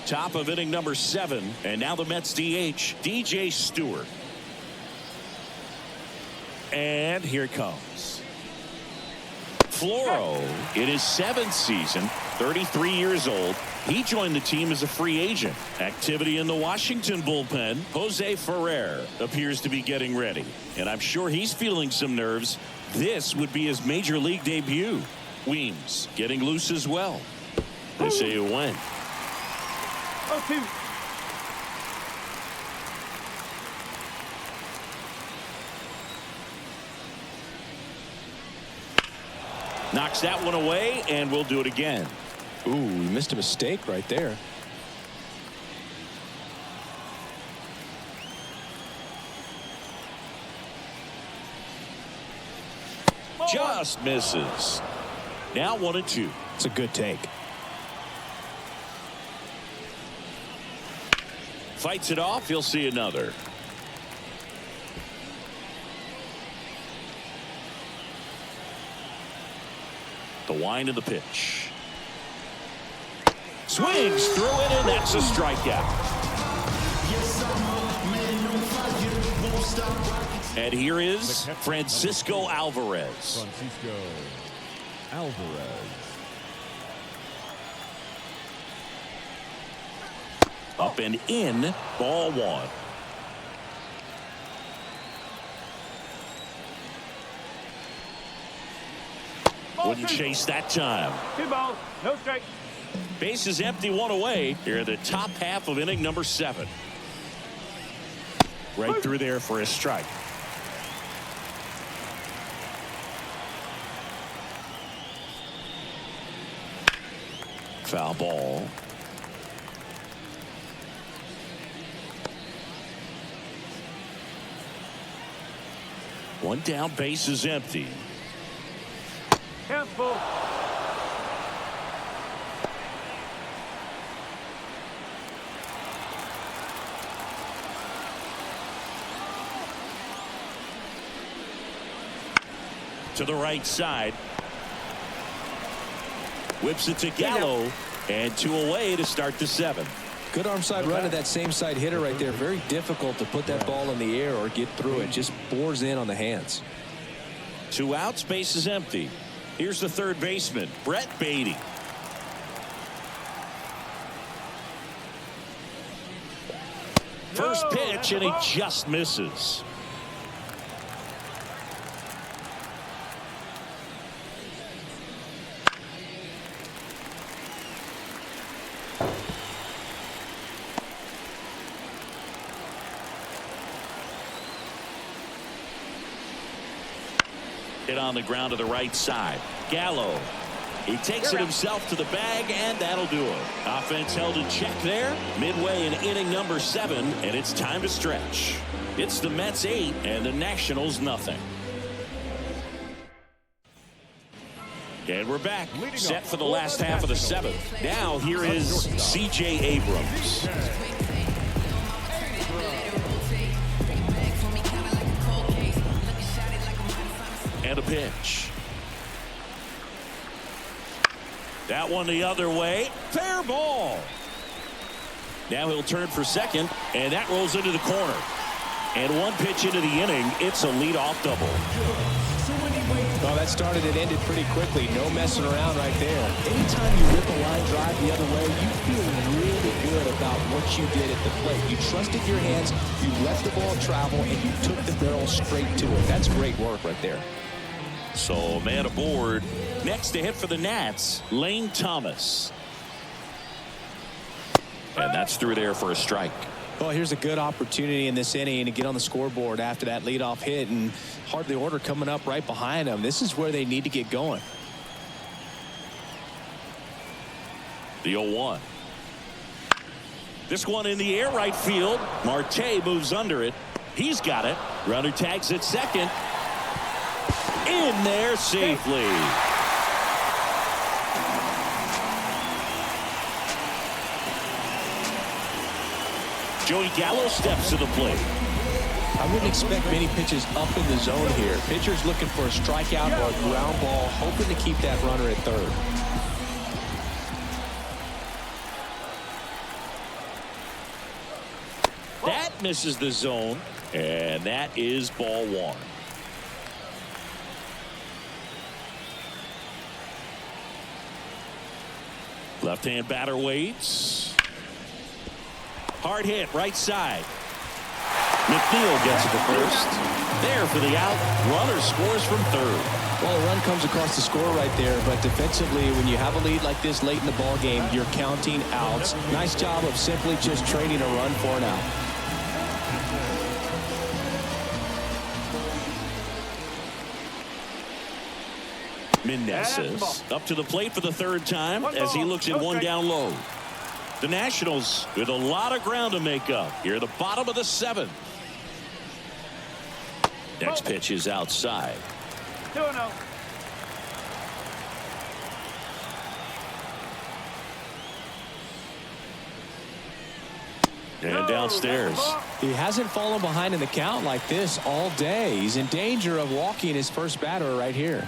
Top of inning number 7, and now the Mets DH, DJ Stewart. And here it comes. Floro, in his 7th season, 33 years old. He joined the team as a free agent. Activity in the Washington bullpen. Jose Ferrer appears to be getting ready, and I'm sure he's feeling some nerves. This would be his major league debut. Weems getting loose as well. They say it went. 0-2. Knocks that one away, and we'll do it again. Ooh, he missed a mistake right there. Just misses. Now 1-2. It's a good take. Fights it off. He'll see another. The wind of the pitch. Swings through it, and that's a strikeout. And here is Francisco Alvarez. Francisco Alvarez. Up and in, ball 1. Wouldn't chase that time. 2 balls, no strikes. Base is empty, 1 away. Here in the top half of inning number 7. Right through there for a strike. Foul ball. One down, base is empty. Count full. To the right side. Whips it to Gallo, and 2 away to start the 7th. Good arm side run to that same side hitter right there. Very difficult to put that ball in the air or get through it. Just bores in on the hands. 2 outs, base is empty. Here's the third baseman, Brett Beatty. First pitch, and he just misses. Hit on the ground to the right side. Gallo. He takes it himself to the bag, and that'll do it. Offense held in check there. Midway in inning number 7, and it's time to stretch. It's the Mets 8 and the Nationals nothing. And we're back, set for the last half of the 7th. Now here is C.J. Abrams. And a pitch. That one the other way. Fair ball. Now he'll turn for second, and that rolls into the corner. And 1 pitch into the inning, it's a leadoff double. Well, that started and ended pretty quickly. No messing around right there. Anytime you rip a line drive the other way, you feel really good about what you did at the plate. You trusted your hands, you let the ball travel, and you took the barrel straight to it. That's great work right there. So man aboard. Next to hit for the Nats, Lane Thomas. And that's through there for a strike. Well, here's a good opportunity in this inning to get on the scoreboard after that leadoff hit, and hardly order coming up right behind them. This is where they need to get going. The 0-1. This one in the air right field. Marte moves under it. He's got it. Runner tags at second. In there safely. Joey Gallo steps to the plate. I wouldn't expect many pitches up in the zone here. Pitcher's looking for a strikeout or a ground ball, hoping to keep that runner at third. That misses the zone, and that is ball one. Left-hand batter waits. Hard hit right side. McNeil gets it to first. There for the out. Runner scores from third. Well, a run comes across the score right there, but defensively, when you have a lead like this late in the ball game, you're counting outs. Nice job of simply just trading a run for an out. Meneses up to the plate for the third time as he looks at one down low. The Nationals with a lot of ground to make up here at the bottom of the seventh. Next pitch is outside. 2-0. And downstairs. He hasn't fallen behind in the count like this all day. He's in danger of walking his first batter right here.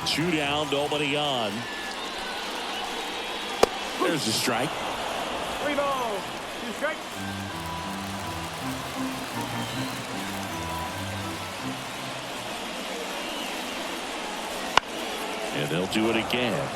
Two down, nobody on. There's a strike. 3 balls, 2 strikes. And they'll do it again.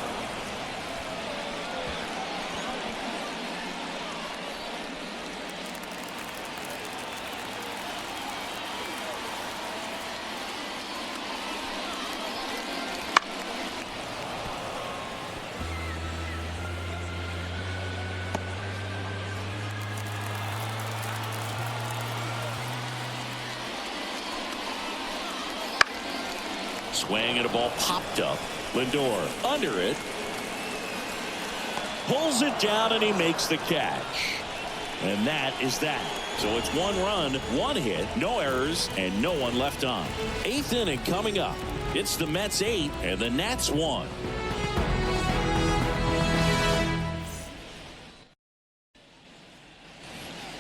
Swing and a ball popped up. Lindor under it. Pulls it down and he makes the catch. And that is that. So it's 1 run, 1 hit, no errors, and no one left on. 8th inning coming up. It's the Mets 8 and the Nats 1.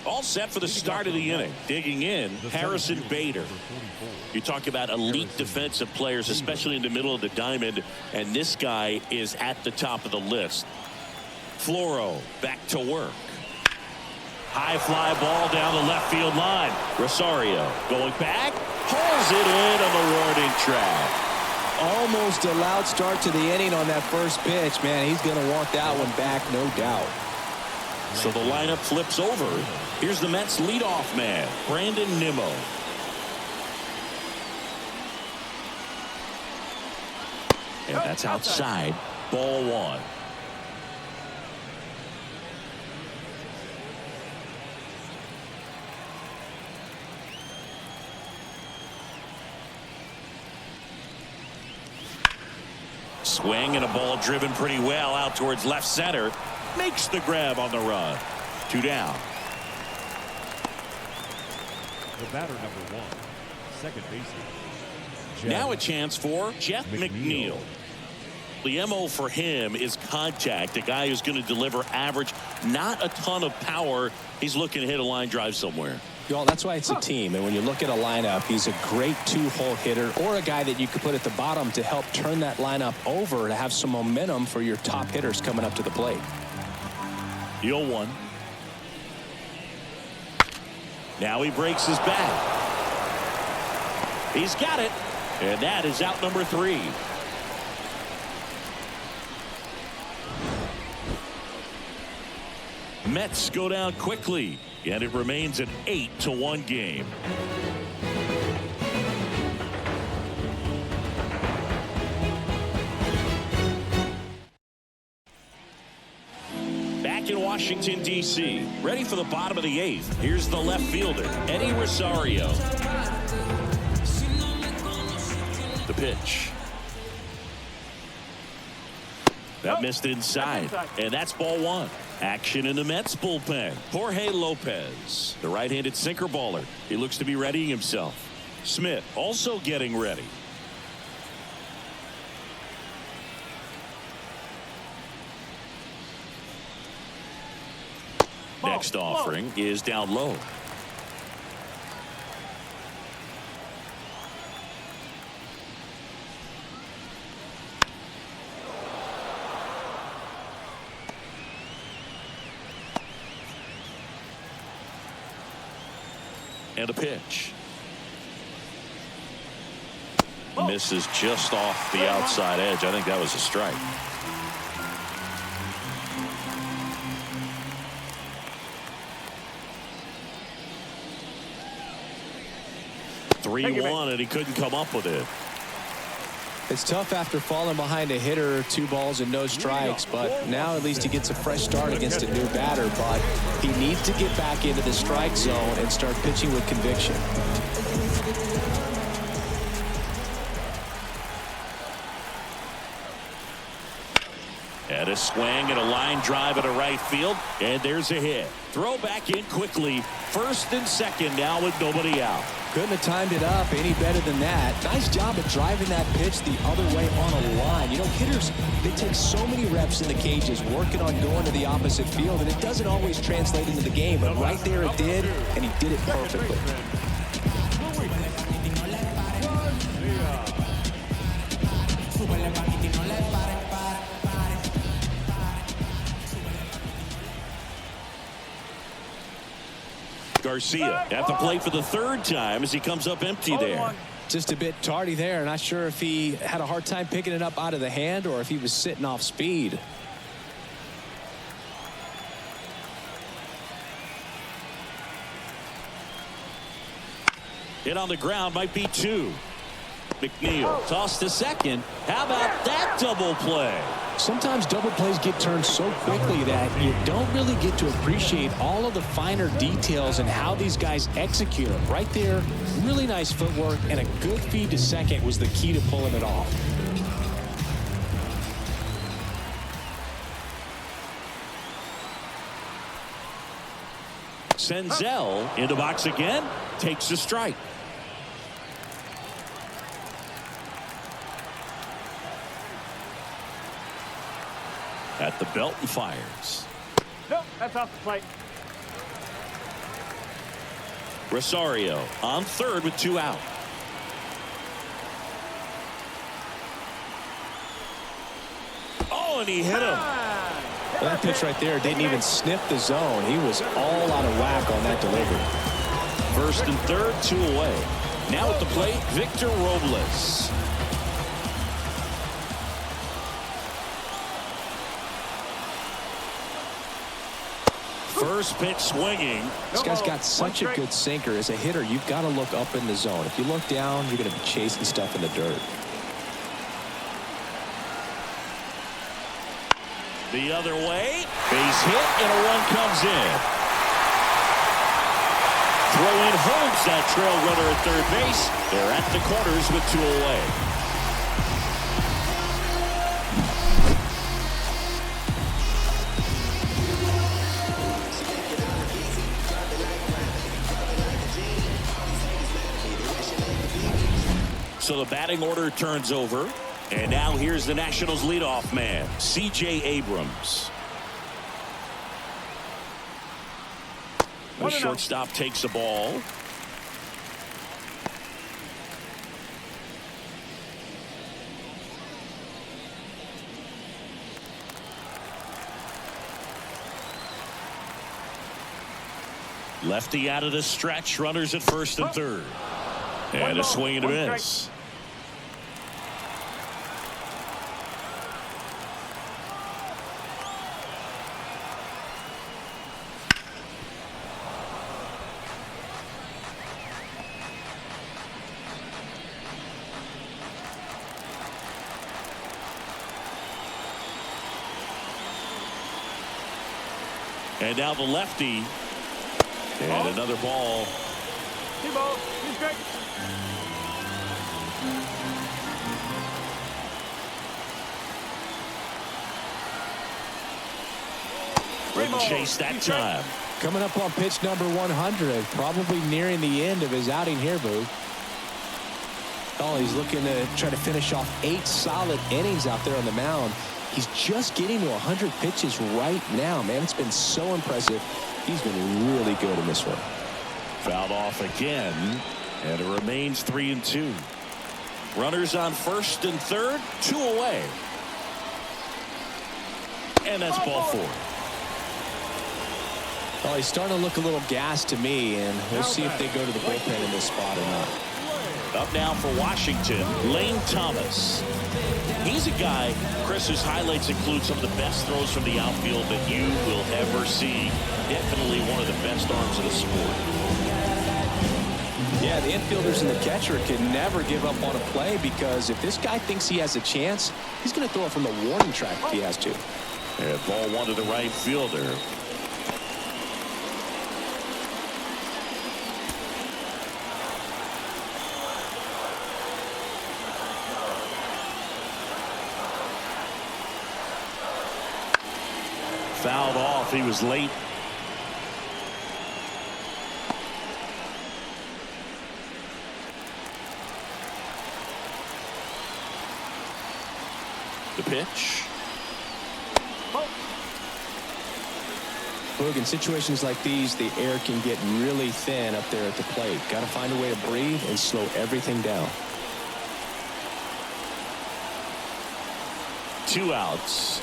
All set for the start of the inning. Digging in, Harrison Bader. You talk about elite defensive players, especially in the middle of the diamond, and this guy is at the top of the list. Floro back to work. High fly ball down the left field line. Rosario going back, pulls it in on the warning track. Almost a loud start to the inning on that first pitch. Man, he's going to want that one back, no doubt. So the lineup flips over. Here's the Mets leadoff man, Brandon Nimmo. And that's outside. Ball 1. Swing and a ball driven pretty well out towards left center. Makes the grab on the run. 2 down. The batter number 1, second baseman. Now a chance for Jeff McNeil. The MO for him is contact. A guy who's going to deliver average, not a ton of power. He's looking to hit a line drive somewhere. Well, that's why it's a team. And when you look at a lineup, he's a great 2-hole hitter or a guy that you could put at the bottom to help turn that lineup over to have some momentum for your top hitters coming up to the plate. The 0-1. Now he breaks his bat. He's got it. And that is out number 3. Mets go down quickly, and it remains an 8-1 game. Back in Washington, D.C., ready for the bottom of the 8th. Here's the left fielder, Eddie Rosario. The pitch. That missed inside, and that's ball 1. Action in the Mets bullpen. Jorge Lopez, the right-handed sinker baller. He looks to be readying himself. Smith also getting ready. Next offering is down low. And a pitch. Misses just off the outside edge. I think that was a strike. 3-1, and he couldn't come up with it. It's tough after falling behind a hitter, 2 balls and no strikes, but now at least he gets a fresh start against a new batter. But he needs to get back into the strike zone and start pitching with conviction. And a swing and a line drive at a right field, and there's a hit. Throw back in quickly. First and second now with nobody out. Couldn't have timed it up any better than that. Nice job of driving that pitch the other way on a line. You know, hitters, they take so many reps in the cages working on going to the opposite field, and it doesn't always translate into the game. But right there it did, and he did it perfectly. Garcia at the plate for the 3rd time as he comes up empty there. Just a bit tardy there. Not sure if he had a hard time picking it up out of the hand or if he was sitting off speed. Hit on the ground, might be 2. McNeil tossed to second. How about that double play? Sometimes double plays get turned so quickly that you don't really get to appreciate all of the finer details and how these guys execute them. Right there, really nice footwork, and a good feed to second was the key to pulling it off. Senzel into box again, takes a strike. At the belt and fires. Nope, that's off the plate. Rosario on 3rd with 2 out. Oh, and he hit him. Well, that pitch right there didn't even sniff the zone. He was all out of whack on that delivery. 1st and 3rd, 2 away. Now at the plate, Victor Robles. First pitch swinging. This guy's got such a good sinker. As a hitter, you've got to look up in the zone. If you look down, you're going to be chasing stuff in the dirt. The other way. Base hit, and a run comes in. Throw in holds that trail runner at 3rd base. They're at the corners with 2 away. So the batting order turns over. And now here's the Nationals leadoff man, C.J. Abrams. The shortstop takes the ball. Lefty out of the stretch, runners at 1st and 3rd. And a swing and a miss. And now the lefty. And another ball. T-ball. He's great. Wouldn't chase that time. Coming up on pitch number 100. Probably nearing the end of his outing here, Boo. Oh, he's looking to try to finish off 8 solid innings out there on the mound. He's just getting to 100 pitches right now, man. It's been so impressive. He's been really good in this one. Fouled off again, and it remains 3-2. Runners on first and third, 2 away. And that's ball 4. Well, he's starting to look a little gassed to me, and we'll see if they go to the bullpen in this spot or not. Up now for Washington, Lane Thomas. He's a guy, Chris, whose highlights include some of the best throws from the outfield that you will ever see. Definitely one of the best arms of the sport. Yeah, the infielders and the catcher can never give up on a play, because if this guy thinks he has a chance, he's going to throw it from the warning track if he has to. And ball 1 to the right fielder. Fouled off. He was late. The pitch. Boog, in situations like these, the air can get really thin up there at the plate. Got to find a way to breathe and slow everything down. 2 outs.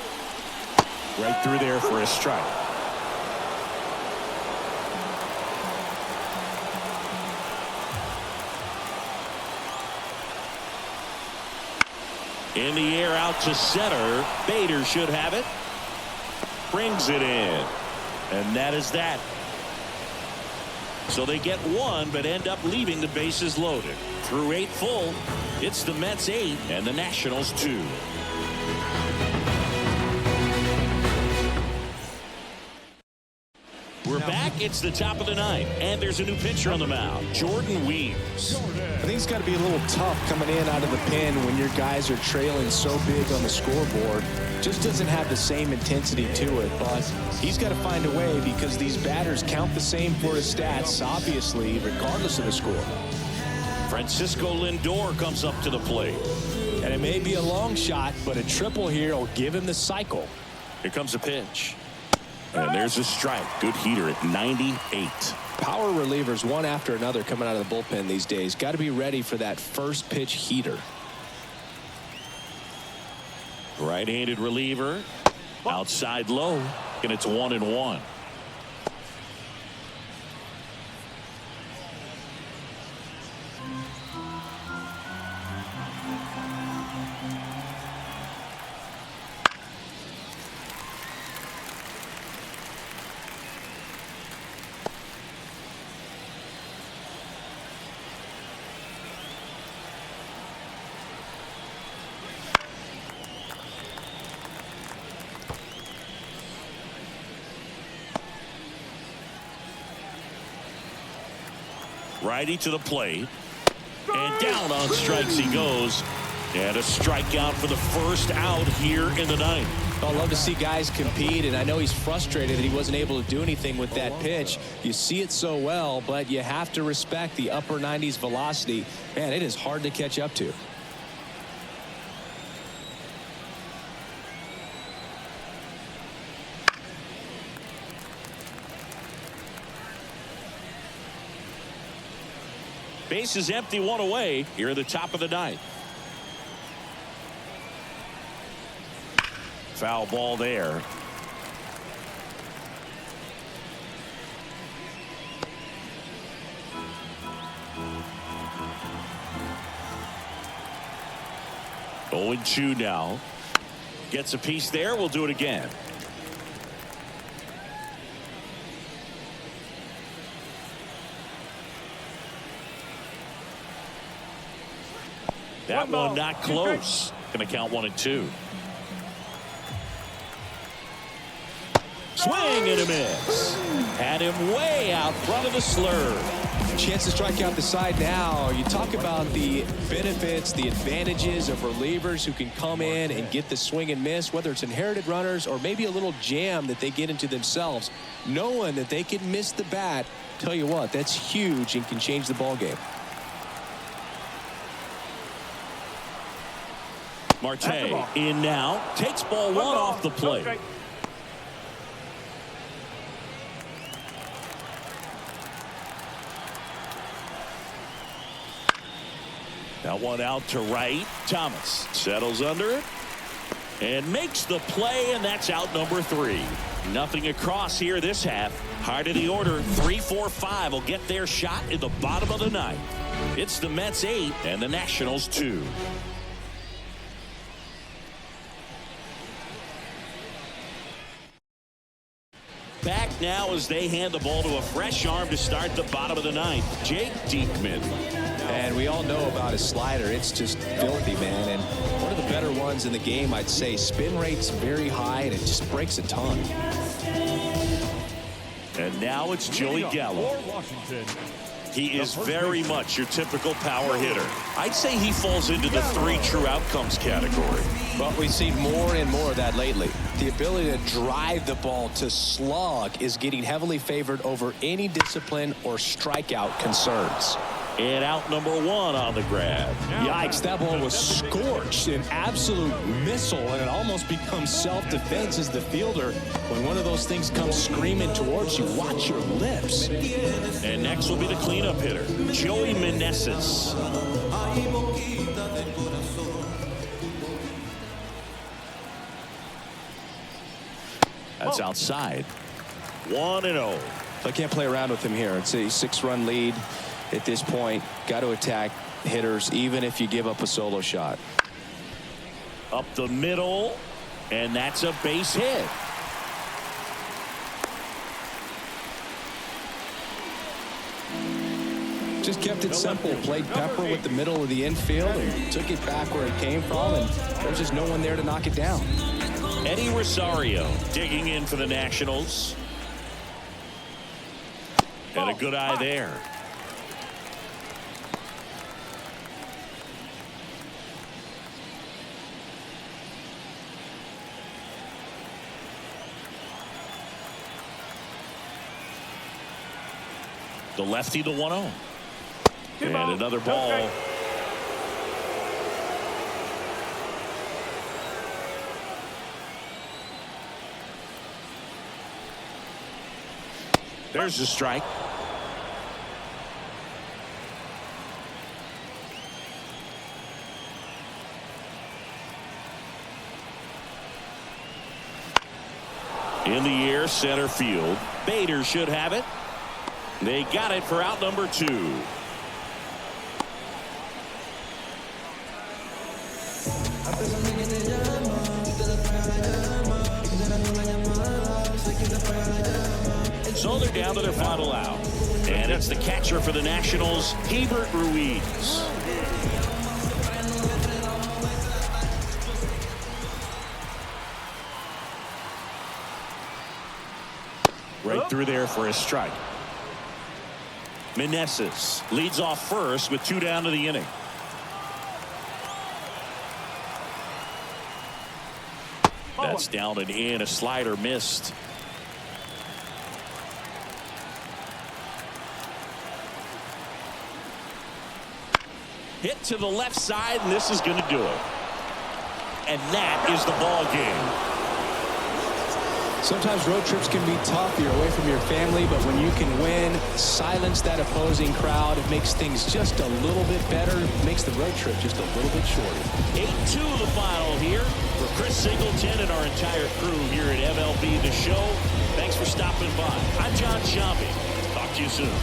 Right through there for a strike. In the air out to center. Bader should have it. Brings it in. And that is that. So they get 1 but end up leaving the bases loaded. Through 8 full, it's the Mets 8 and the Nationals 2. We're back. It's the top of the 9th, and there's a new pitcher on the mound, Jordan Weems. I think it's got to be a little tough coming in out of the pen when your guys are trailing so big on the scoreboard. Just doesn't have the same intensity to it, but he's got to find a way, because these batters count the same for his stats, obviously, regardless of the score. Francisco Lindor comes up to the plate. And it may be a long shot, but a triple here will give him the cycle. Here comes a pitch. And there's a strike. Good heater at 98. Power relievers one after another coming out of the bullpen these days. Got to be ready for that first pitch heater. Right-handed reliever. Outside low. And it's 1-1. Righty to the plate. And down on strikes he goes. And a strikeout for the first out here in the 9th. I love to see guys compete, and I know he's frustrated that he wasn't able to do anything with that pitch. You see it so well, but you have to respect the upper 90s velocity. Man, it is hard to catch up to. Base is empty, 1 away here at the top of the 9th. Foul ball there. Oh, 0-2 now. Gets a piece there. We'll do it again. That one not close. Going to count 1-2. Swing and a miss. Had him way out front of the slurve. Chance to strike out the side now. You talk about the benefits, the advantages of relievers who can come in and get the swing and miss, whether it's inherited runners or maybe a little jam that they get into themselves. Knowing that they can miss the bat, tell you what, that's huge and can change the ball game. Marte in now. Takes ball one off the plate. That one out to right. Thomas settles under it and makes the play, and that's out number 3. Nothing across here this half. Heart of the order, 3-4-5 will get their shot in the bottom of the 9th. It's the Mets 8 and the Nationals 2. Back now as they hand the ball to a fresh arm to start the bottom of the 9th. Jake Diekman. And we all know about his slider. It's just filthy, man. And one of the better ones in the game, I'd say. Spin rate's very high, and it just breaks a ton. And now it's Joey Gallo. For Washington. He is very much your typical power hitter. I'd say he falls into the 3 true outcomes category. But we've seen more and more of that lately. The ability to drive the ball to slug is getting heavily favored over any discipline or strikeout concerns. And out number 1 on the grab. Yikes, that ball was scorched, an absolute missile, and it almost becomes self-defense as the fielder. When one of those things comes screaming towards you, watch your lips. And next will be the cleanup hitter, Joey Meneses. That's outside. 1-0. I can't play around with him here. It's a 6-run lead. At this point, got to attack hitters even if you give up a solo shot. Up the middle, and that's a base hit. Just kept it simple. Played pepper with the middle of the infield and took it back where it came from, and there's just no one there to knock it down. Eddie Rosario digging in for the Nationals. And a good eye there. The lefty to 1-0. And another ball. There's the strike. In the air, center field. Bader should have it. They got it for out number 2. So they're down to their final out. And it's the catcher for the Nationals, Hebert Ruiz. Right through there for a strike. Meneses leads off first with 2 down to the inning. That's down and in. A slider missed. Hit to the left side, and this is going to do it. And that is the ball game. Sometimes road trips can be tough. You're away from your family, but when you can win, silence that opposing crowd, it makes things just a little bit better. It makes the road trip just a little bit shorter. 8-2 the final here for Chris Singleton and our entire crew here at MLB The Show. Thanks for stopping by. I'm John Sciambi. Talk to you soon.